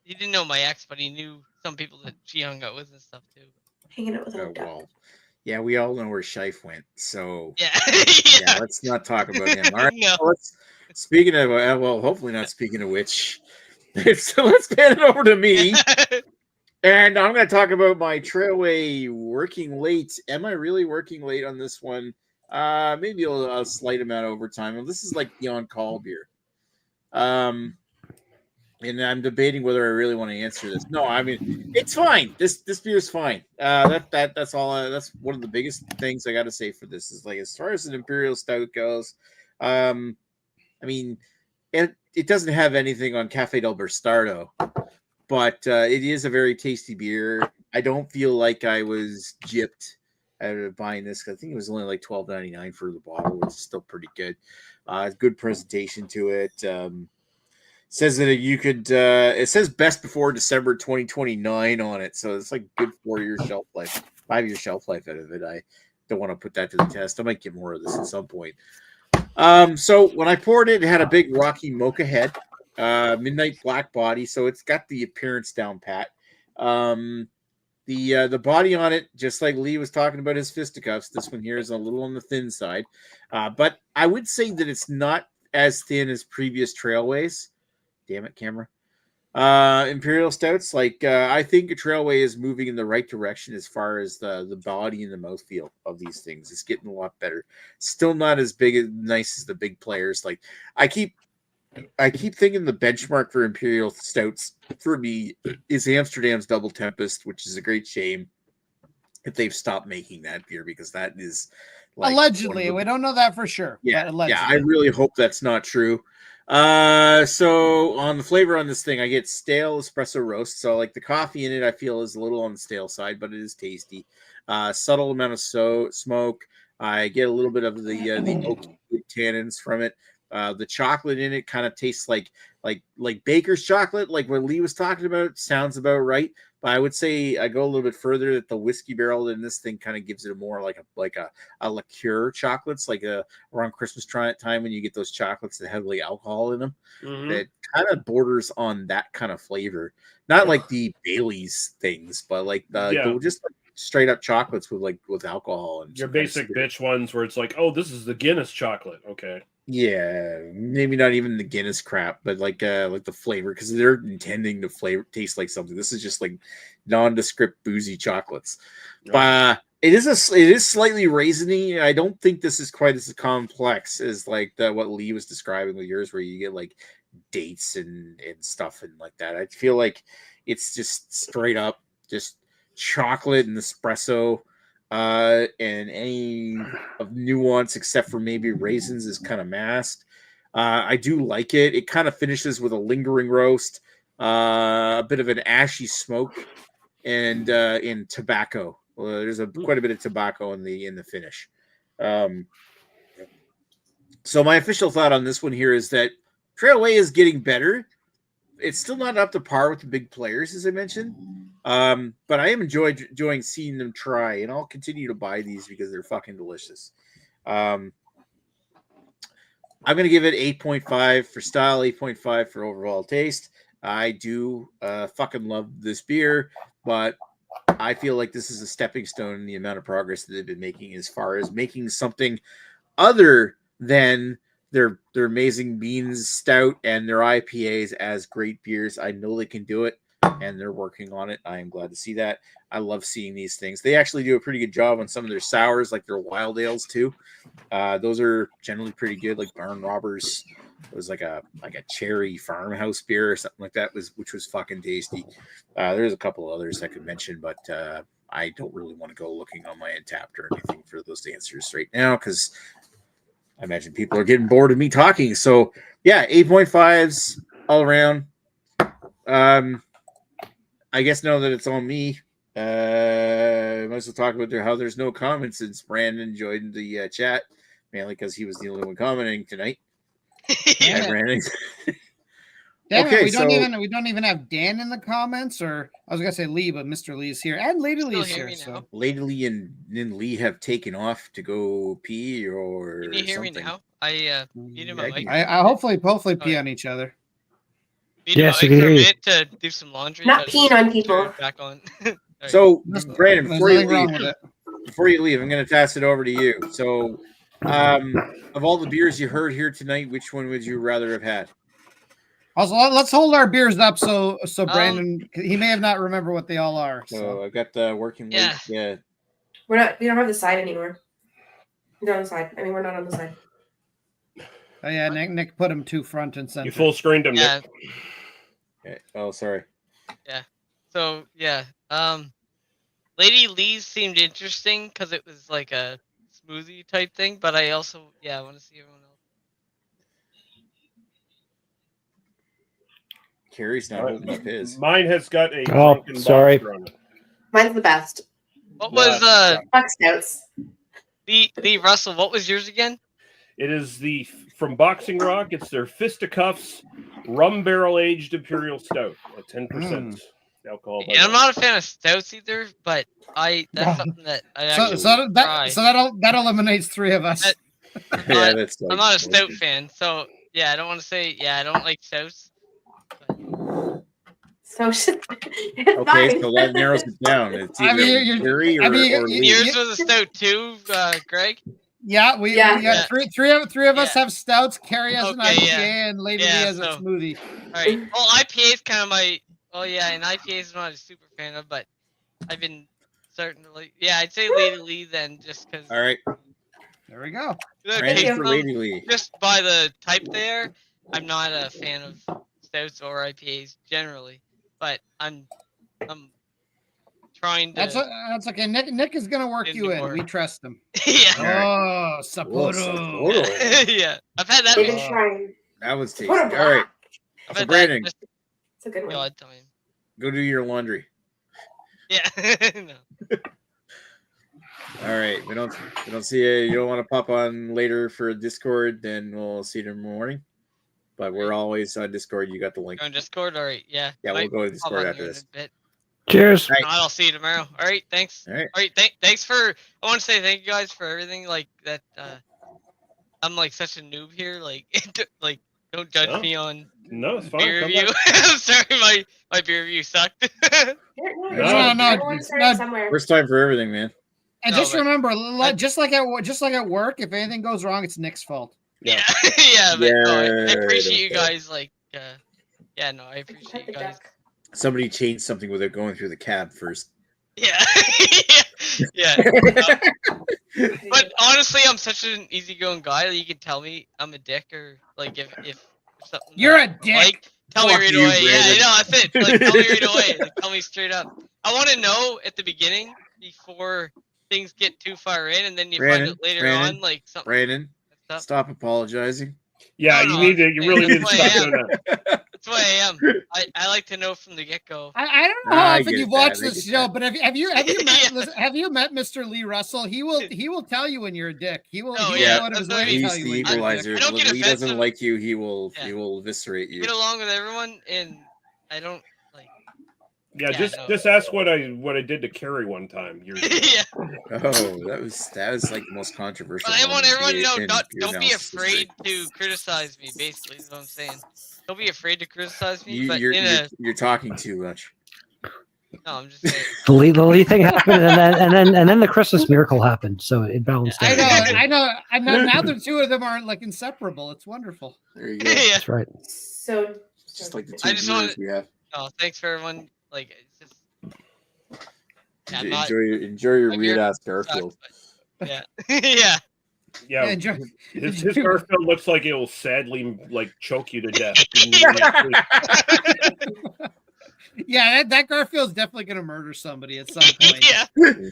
he didn't know my ex, but he knew some people that she hung out with and stuff too. Hanging out with a duck. Well, yeah, we all know where Shife went. So Yeah, yeah, let's not talk about him. All right. No. Speaking of, well, hopefully not speaking of which. So let's hand it over to me. And I'm going to talk about my Trailway working late. Am I really working late on this one? Maybe a slight amount of overtime. Well, this is like the on-call beer. And I'm debating whether I really want to answer this. No, I mean it's fine. This beer is fine. That's all. That's one of the biggest things I got to say for this is like as far as an imperial stout goes. I mean, it doesn't have anything on Cafe del Bastardo. But it is a very tasty beer. I don't feel like I was gypped out of buying this. I think it was only like $12.99 for the bottle, which is still pretty good. Good presentation to it. Says that you could. It says best before December 2029 on it, so it's like good 4-year shelf life, 5-year shelf life out of it. I don't want to put that to the test. I might get more of this at some point. So when I poured it, it had a big rocky mocha head. Midnight black body, so it's got the appearance down pat. The body on it, just like Lee was talking about his fisticuffs, this one here is a little on the thin side, but I would say that it's not as thin as previous Trailways. Damn it, camera. Imperial stouts, like I think a Trailway is moving in the right direction as far as the body and the mouthfeel of these things. It's getting a lot better. Still not as big and nice as the big players. Like I keep thinking the benchmark for imperial stouts for me is Amsterdam's Double Tempest, which is a great shame if they've stopped making that beer because that is like allegedly. We don't know that for sure. Yeah, but allegedly. yeah. I really hope that's not true. So on the flavor on this thing, I get stale espresso roast. So like the coffee in it, I feel is a little on the stale side, but it is tasty. Subtle amount of smoke. I get a little bit of the oaky tannins from it. The chocolate in it kind of tastes like baker's chocolate, like what Lee was talking about. Sounds about right, but I would say I go a little bit further that the whiskey barrel in this thing kind of gives it a more like a liqueur chocolates, like around Christmas time when you get those chocolates that have like alcohol in them. Mhm. That kind of borders on that kind of flavor, not like the Bailey's things, but like just like straight up chocolates with alcohol and Your basic bitch ones where it's like, oh, this is the Guinness chocolate. Okay. Yeah, maybe not even the Guinness crap, but like the flavor because they're intending to taste like something. This is just like nondescript boozy chocolates. But it is slightly raisiny. I don't think this is quite as complex as like what Lee was describing with yours, where you get like dates and stuff and like that. I feel like it's just straight up just chocolate and espresso. And any of nuance except for maybe raisins is kind of masked. I do like it. It kind of finishes with a lingering roast, a bit of an ashy smoke, and in tobacco. There's quite a bit of tobacco in the finish. So my official thought on this one here is that Trailway is getting better. It's still not up to par with the big players, as I mentioned. But I am enjoying seeing them try, and I'll continue to buy these because they're fucking delicious. I'm going to give it 8.5 for style, 8.5 for overall taste. I do fucking love this beer, but I feel like this is a stepping stone in the amount of progress that they've been making as far as making something other than their amazing beans stout and their IPAs as great beers. I know they can do it, and they're working on it. I am glad to see that. I love seeing these things. They actually do a pretty good job on some of their sours, like their wild ales too. Those are generally pretty good. Like Barn Robbers was like a cherry farmhouse beer or something like that, which was fucking tasty. There's a couple others I could mention, but I don't really want to go looking on my Untappd or anything for those answers right now because I imagine people are getting bored of me talking. So yeah, 8.5s all around. I guess now that it's on me, might as well talk about how there's no comments since Brandon joined the chat, mainly because he was the only one commenting tonight. Yeah. Hi, Brandon. Damn Okay, it, we don't even have Dan in the comments, or I was gonna say Lee, but Mr. Lee's here, and Lady Still Lee's hear here. me So now? Lady Lee and Lee have taken off to go pee or Can you hear something. me now? I muted my Yeah, I mic. can- I hopefully pee Okay. on each other. Muted Yes, my we mic can for a hear you. minute to do some laundry. Not but peeing on turn people. it back on. Alright. So, There's Brandon, before you nothing leave, wrong with it. I'm going to pass it over to you. So, of all the beers you heard here tonight, which one would you rather have had? Also, let's hold our beers up so Brandon, he may have not remember what they all are. So So I've got the working weight. Yeah. Yeah. We don't have the side anymore. We're on the side. I mean, we're not on the side. oh yeah, Nick put him two front and center. You full screened him, Yeah. Nick. Okay. Oh, sorry. So yeah, Lady Lee's seemed interesting because it was like a smoothie type thing, but I also I want to see everyone else. Carrie's not holding up his. Mine has got a Oh, drunken sorry. boxer on it. Mine's the best. What was Fuck stouts. Lee Russell? What was yours again? It is from Boxing Rock. It's their Fisticuffs rum barrel aged imperial stout at 10% alcohol. And I'm not a fan of stouts either, but that's something that I actually try. So that eliminates three of us. Yeah, that's. I'm not a stout fan, so yeah, I don't want to say I don't like stouts. So it's Okay, fine. so that narrows it down. It's I either mean, Carrie I mean, or Lee. Yours was a stout too, Greg. Yeah, we Yeah. got three of us Yeah. have stouts. Carrie has an Okay, IPA, yeah. and Lady Yeah, Lee has a so- smoothie. All right. Well, IPA is kind of my. Well, yeah, and IPA is not a super fan of, but I've been starting to like. Yeah, I'd say Lady Lee then, just because. All right. There we go. Brandon for Lady Lee. Just by the type there, I'm not a fan of stouts or IPAs generally, but I'm trying to. That's okay. Nick is gonna work you in. More. We trust him. Yeah. Oh, Whoa, Sapporo. Sapporo. Yeah, I've had that. They've been Oh. trying. That was tasty. What a All block. right. I've So had Brandon, that just It's a good the one. odd time. go do your laundry. Yeah. No. All right. We don't see you. You don't want to pop on later for Discord, then we'll see you tomorrow morning. But we're always on Discord. You got the link. Go on Discord. All right. Yeah. Yeah, we'll go to I'll Discord on after there in this. a bit. Cheers. Right. No, I'll see you tomorrow. All right. Thanks. All right. All right. Thanks for. I want to say thank you guys for everything. Like that. I'm like such a noob here. Like, don't judge No. me on No, it's fine. beer Come review. back. I'm sorry, my beer review sucked. No, Everyone started somewhere. First time for everything, man. And No, just but- remember, just like at work, if anything goes wrong, it's Nick's fault. Yeah. Yeah. But no, I Yeah, appreciate you okay. guys. Like, yeah. No, I appreciate Cut you the guys. duck. Somebody changed something without going through the cab first. Yeah. Yeah. But honestly, I'm such an easygoing guy that you can tell me I'm a dick or like if something. You're that a I dick. Like, tell me Fuck right you, away. Yeah, Brandon. I know that's it. Like, tell me right away. Like, tell me straight up. I want to know at the beginning before things get too far in, and then you Brandon, find out later Brandon, on, like something. Brandon, Stuff. stop apologizing. Yeah, No, you no, really need to that's why I stop am. doing that. That's why I am. I like to know from the get go. I don't know I how often get you've that, watched I this get show, that. but have you met Yeah. listen, have you met Mr. Lee Russell? He will tell you when you're a dick. He will. Oh, he will yeah, go out of his that's way what to I tell He's you the when you're a dick. equalizer. I don't get If he doesn't offensive. like you, he Yeah. will eviscerate you. Get along with everyone, and I don't like. Yeah, Yeah, just no. just ask what I did to Carrie one time. Years ago. Yeah. Oh, that was like the most controversial. But I want moment everyone to know, in don't beer be analysis afraid history. to criticize me. Basically, is what I'm saying. Don't be afraid to criticize me. You, But you're talking too much. no, I'm just saying. The Lee thing happened, and then the Christmas miracle happened, so it balanced out. I know. And now the two of them are like inseparable. It's wonderful. There you go. Yeah. That's right. So It's just like the I two just viewers wanna- we have. No, thanks for everyone. Like, it's just. Yeah, I'm not- Enjoy your my weird beer ass Garfield. but- Yeah. Yeah. Yeah, enjoy. his Garfield looks like it will sadly like choke you to death. Yeah, that Garfield's definitely gonna murder somebody at some point. Yeah.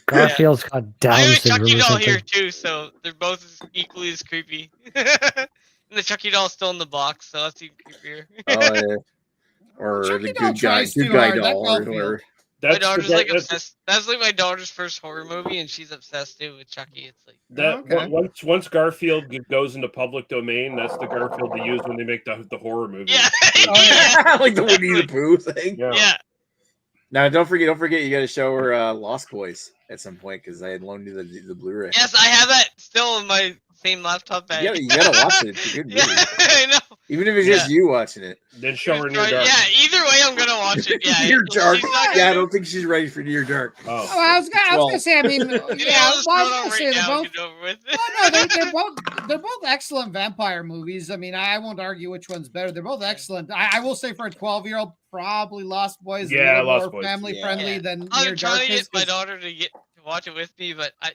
Garfield's got I Down have a syndrome Chucky or doll something. here too, so they're both equally as creepy. And the Chucky doll's still in the box, so that's even creepier. Oh, yeah. Or Chucky the doll good guy tries too hard, that doll or Garfield. whatever. My daughter's like obsessed. That's like my daughter's first horror movie, and she's obsessed too with Chucky. It's like Okay. once Garfield goes into public domain, that's the Garfield they use when they make the horror movie. yeah, Oh, yeah. Like the Winnie the Pooh thing. Yeah. yeah. Now, don't forget, you got to show her Lost Boys at some point because I had loaned you the Blu-ray. Yes, I have that still in my same laptop bag. You gotta watch it. It's a good movie. Yeah, I know. Even if it's just you watching it. Then show her Near Dark. Yeah, either way, I'm gonna watch it. Yeah, Near if Dark. she's not gonna Yeah, I do- don't think she's ready for Near Dark. Oh. Oh, I was gonna say. I mean, Maybe yeah. I'll just Well, throw I it was out gonna say right they're now and both. get over with. Oh, no, they're both excellent vampire movies. I mean, I won't argue which one's better. They're both excellent. I will say for a 12-year-old, probably Lost Boys is a Yeah, little Lost more Boys. family Yeah. friendly Yeah. than I Near was trying Dark to is. get my 'cause- daughter to watch it with me, but I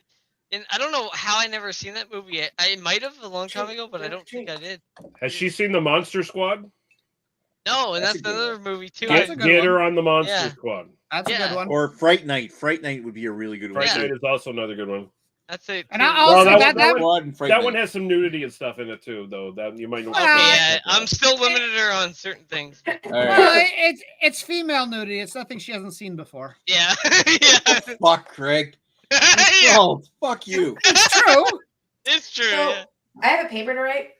don't know how I never seen that movie. I might have a long time ago, but I don't think I did. Has she seen the Monster Squad? No, and That's that's a good another movie too. That's Get, a good get one. her on the Monster Yeah. Squad. That's a Yeah. good one. Or Fright Night. Fright Night would be a really good one. Fright Yeah. Night is also another good one. That's it. And too. I'll Well, say that that, one- that And Fright That Night. one has some nudity and stuff in it too, though. That you might know. Well, yeah, I'm still limited her on certain things. All well, right. it's female nudity. It's nothing she hasn't seen before. Yeah, yeah. Fuck, Craig. Yeah, Oh, fuck you. It's true. it's true. So Yeah, I have a paper to write.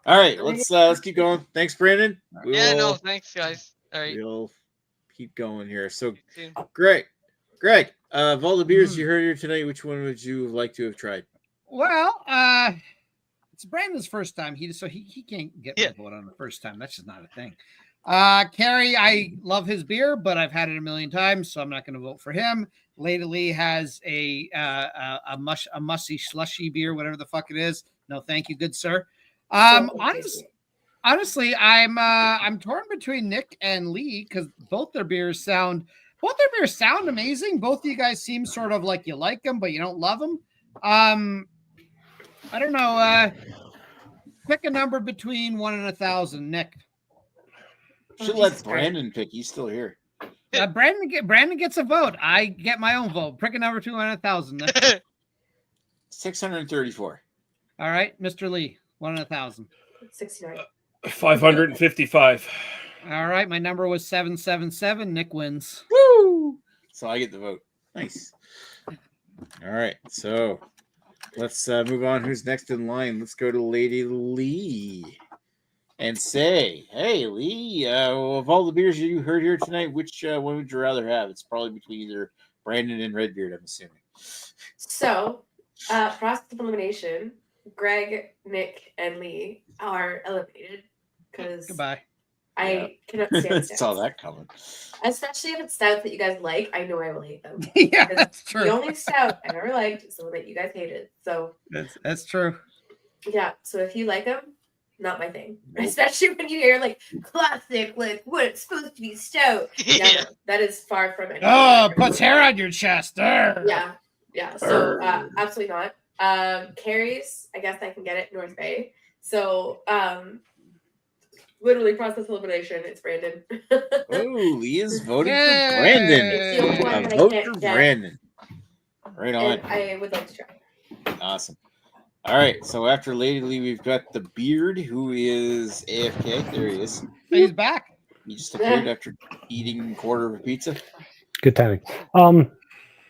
All right, let's keep going. Thanks, Brandon. yeah. No, thanks, guys. All right. We'll keep going here. So, soon. Greg, of all the beers you heard here tonight, which one would you like to have tried? Well, it's Brandon's first time. He can't get Yeah. the vote on the first time. That's just not a thing. Carrie, I love his beer, but I've had it a million times, so I'm not going to vote for him. Lady Lee has a mushy slushy beer, whatever the fuck it is. No, thank you, good sir. Honestly, I'm torn between Nick and Lee because both their beers sound amazing. Both of you guys seem sort of like you like them, but you don't love them. I don't know. Pick a number between 1 and 1,000, Nick. Should let Brandon pick. He's still here. Brandon gets a vote. I get my own vote. Pick a number between 1 and 1,000. Nick. 634. All right, Mr. Lee, 1 and 1,000. 69. 555. All right, my number was 777. Nick wins. Woo! So I get the vote. Nice. All right, so let's move on. Who's next in line? Let's go to Lady Lee and say, hey, Lee, of all the beers you heard here tonight, which one would you rather have? It's probably between either Brandon and Redbeard, I'm assuming. So, process of elimination. Greg, Nick, and Lee are eliminated because Goodbye. I cannot stand Saw stouts. that coming. Especially if it's stouts that you guys like, I know I will hate them. Yeah, that's The true. only stout I've ever liked is the one that you guys hated. So That's true. yeah, so if you like them, not my thing. Nope. Especially when you hear like classic, like what it's supposed to be stout. Yeah, Yeah. no, that is far from it. Oh, puts hair on your chest. Urgh. Yeah. So absolutely not. Carries, I guess I can get it North Bay. So literally process elimination. It's Brandon. Oh, Lee is voting Yay! for Brandon. It's the only one that A I vote can't for get. Brandon. Right on. And I would like to try. Awesome. All right. So after Lady Lee, we've got the Beard, who is AFK. There he is. He's back. He just appeared after eating a quarter of a pizza. Good timing.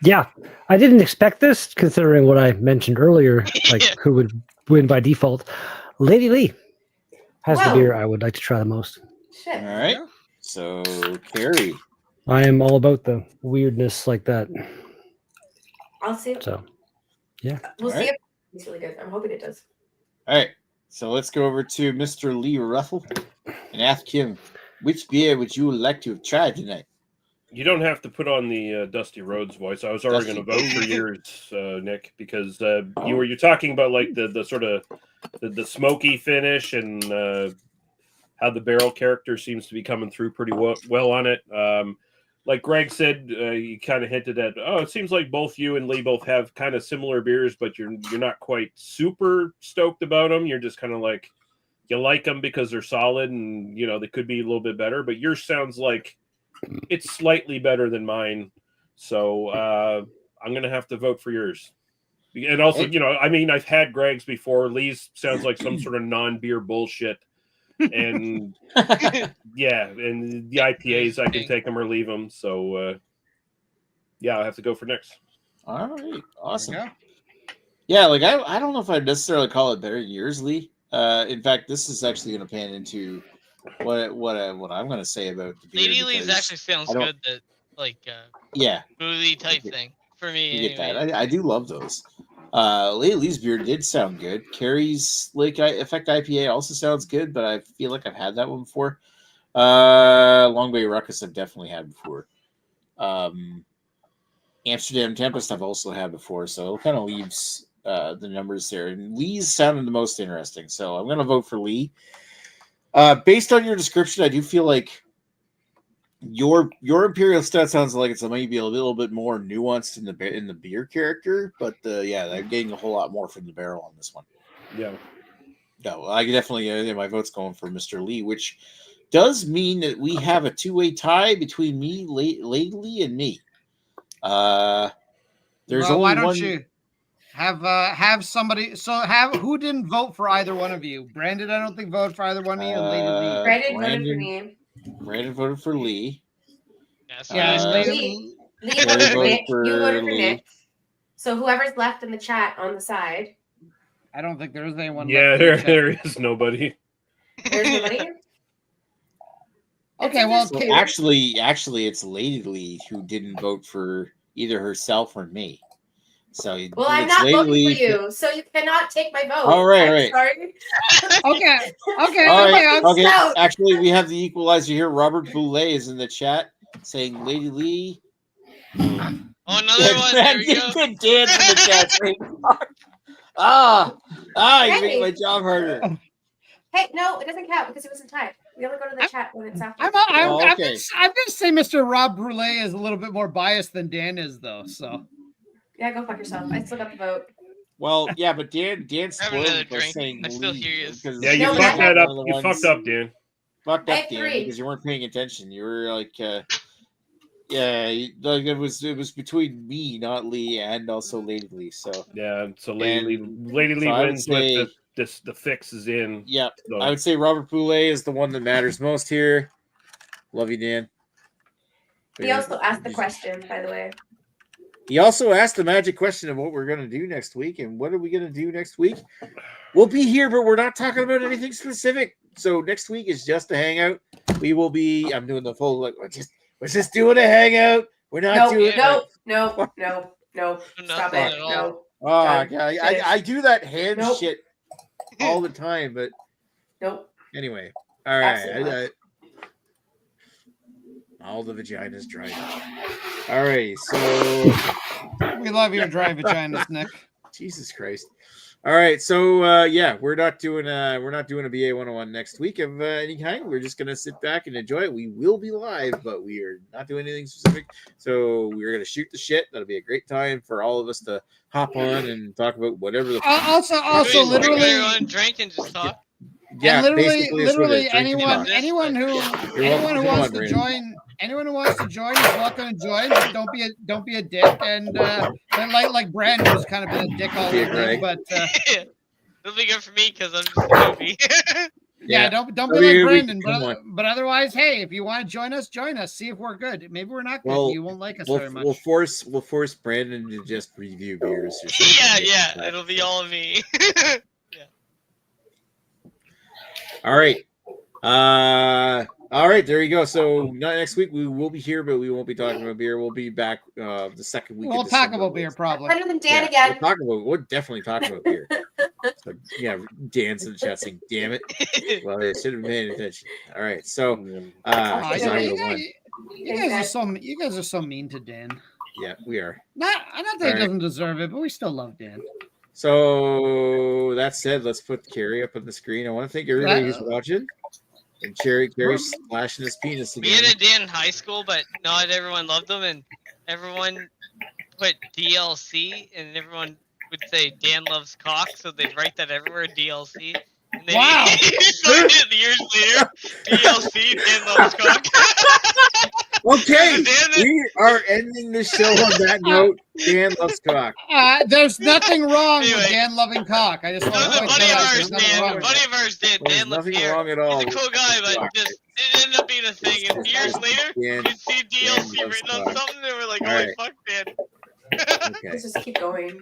Yeah, I didn't expect this considering what I mentioned earlier, like Yeah. who would win by default. Lady Lee has the Wow. beer I would like to try the most. Shit. All right. So Carrie. I am all about the weirdness like that. I'll see. So We'll Alright. see if it's really good. I'm hoping it does. All right. So let's go over to Mr. Lee Ruffle and ask him, which beer would you like to have tried tonight? You don't have to put on the Dusty Rhodes voice. I was already going to vote Dusty. for yours, Nick, because you're talking about like the sort of the smoky finish and how the barrel character seems to be coming through pretty well on it. Like Greg said, you kind of hinted at, it seems like both you and Lee both have kind of similar beers, but you're not quite super stoked about them. You're just kind of like, you like them because they're solid and, they could be a little bit better, but yours sounds like it's slightly better than mine. So I'm going to have to vote for yours. And also, I've had Greg's before. Lee's sounds like some sort of non-beer bullshit. And yeah, and the IPAs, I can take them or leave them. So yeah, I have to go for Nick's. All right, There awesome. you go. Yeah, like I don't know if I'd necessarily call it better years, Lee. In fact, this is actually going to pan into what I'm going to say about the beer. Lady Lee's because actually sounds I don't- good. That like Yeah, smoothie type thing for me. you get that. Anyways. I do love those. Lady Lee's beer did sound good. Carrie's Lake Effect IPA also sounds good, but I feel like I've had that one before. Long Bay Ruckus I've definitely had before. Amsterdam Tempest I've also had before, so it kind of leaves the numbers there. And Lee's sounded the most interesting, so I'm going to vote for Lee. Based on your description, I do feel like your Imperial Stout sounds like it's maybe a little bit more nuanced in the beer character, but yeah, I'm getting a whole lot more from the barrel on this one. Yeah. No, I definitely my vote's going for Mr. Lee, which does mean that we have a two-way tie between me, Lady Lee, and me. There's Well, only why don't one. you have somebody? So who didn't vote for either one of you? Brandon, I don't think voted for either one of you, and Lady Lee. Brandon voted for me. Brandon voted for Lee. Yes, Yeah, and Uh, Lady. Lee Carrie voted for voted Nick. for You voted for Lee. Nick. So whoever's left in the chat on the side, I don't think there's anyone. Yeah, left in the chat. there is nobody. there's nobody. Okay, well, So Two. actually, it's Lady Lee who didn't vote for either herself or me. So Well, I'm it's not Lady voting Lee. for you, so you cannot take my vote. All right, I'm right. sorry. okay, okay, All okay. right, okay. out. Actually, we have the equalizer here. Robert Boulet is in the chat saying Lady Lee. Oh, another one. There we go. Good dance in the chat. saying, you Hey. make my job harder. Hey, no, it doesn't count because it wasn't tied. We only go to the chat when it's after. Oh, I'm okay. gonna say Mr. Rob Brule is a little bit more biased than Dan is, though. So Yeah, go fuck yourself. I still got the vote. Well, yeah, but Dan Have spoiled another it by drink. saying I still Lee, hear you. because Yeah, you No, fucked that- that up. one of the You ones- fucked up, Dan. Fucked I up, have Dan, three. because you weren't paying attention. You were like, yeah, like it was between me, not Lee, and also Lady Lee. So Yeah, so Lady And Lee so I would wins say- with the fix is in. yeah, So, I would say Robert Boulet is the one that matters most here. Love you, Dan. He also asked the question, by the way. He also asked the magic question of what we're going to do next week. And what are we going to do next week? We'll be here, but we're not talking about anything specific. So next week is just a hangout. We will be, I'm doing the full, like, we're just doing a hangout. We're not No, doing no, stop Nothing it. at all. No. Oh, Done. God. Finished. I do that hand Nope. shit all the time. But Nope. anyway, all right. Absolutely All the vaginas dry. All right. So. we love your dry vaginas, Nick. Jesus Christ. All right, so yeah, we're not doing a BA 101 next week of any kind. We're just gonna sit back and enjoy it. We will be live, but we are not doing anything specific. So we're gonna shoot the shit. That'll be a great time for all of us to hop on and talk about whatever the Also, Wait, literally, everyone drink and just talk. yeah, and basically it's what it is. Drink and anyone, talk. anyone who welcome. Come wants on, to Brandon. join, anyone who wants to join is welcome to join. But don't be a dick, and like Brandon who's kind of been a dick all Be a evening, Greg. but It'll be good for me because I'm just a newbie. yeah, don't be Oh, like yeah, Brandon. come But, on. but otherwise, hey, if you want to join us, join us. See if we're good. Maybe we're not good. Well, you won't like us very much. We'll force Brandon to just review beers. Or something. yeah, it'll be all me. All right. All right, there you go. So next week we will be here, but we won't be talking about beer. We'll be back the second week. We'll of talk December. about beer probably. Better than Dan Yeah, again. We'll definitely talk about beer. So, yeah, Dan's in the chat saying, "Damn it!" Well, they should have been paying attention. All right, so Aw, it's yeah, not you, even one. you guys are so mean to Dan. Yeah, we are. Not that he All right. doesn't deserve it, but we still love Dan. So that said, let's put Carrie up on the screen. I want to thank everybody who's watching. And Carrie's splashing his penis We had again. a Dan in high school, but not everyone loved him, and everyone put DLC, and everyone would say Dan loves cock, so they'd write that everywhere, DLC. And then Wow. years later, DLC, Dan loves cock. Okay, Dan, we are ending the show on that note. Dan loves cock. There's nothing wrong with Anyway. Dan loving cock. I just That want was to a point buddy that of out. ours, There's nothing Dan. wrong A with buddy it. of ours did. There's Dan lives nothing here. wrong at all. He's a cool guy, but Cock. just it ended up being the thing, and years later, you see DLC written on something, and we're like, holy Alright. fuck, man. Okay. Let's just keep going.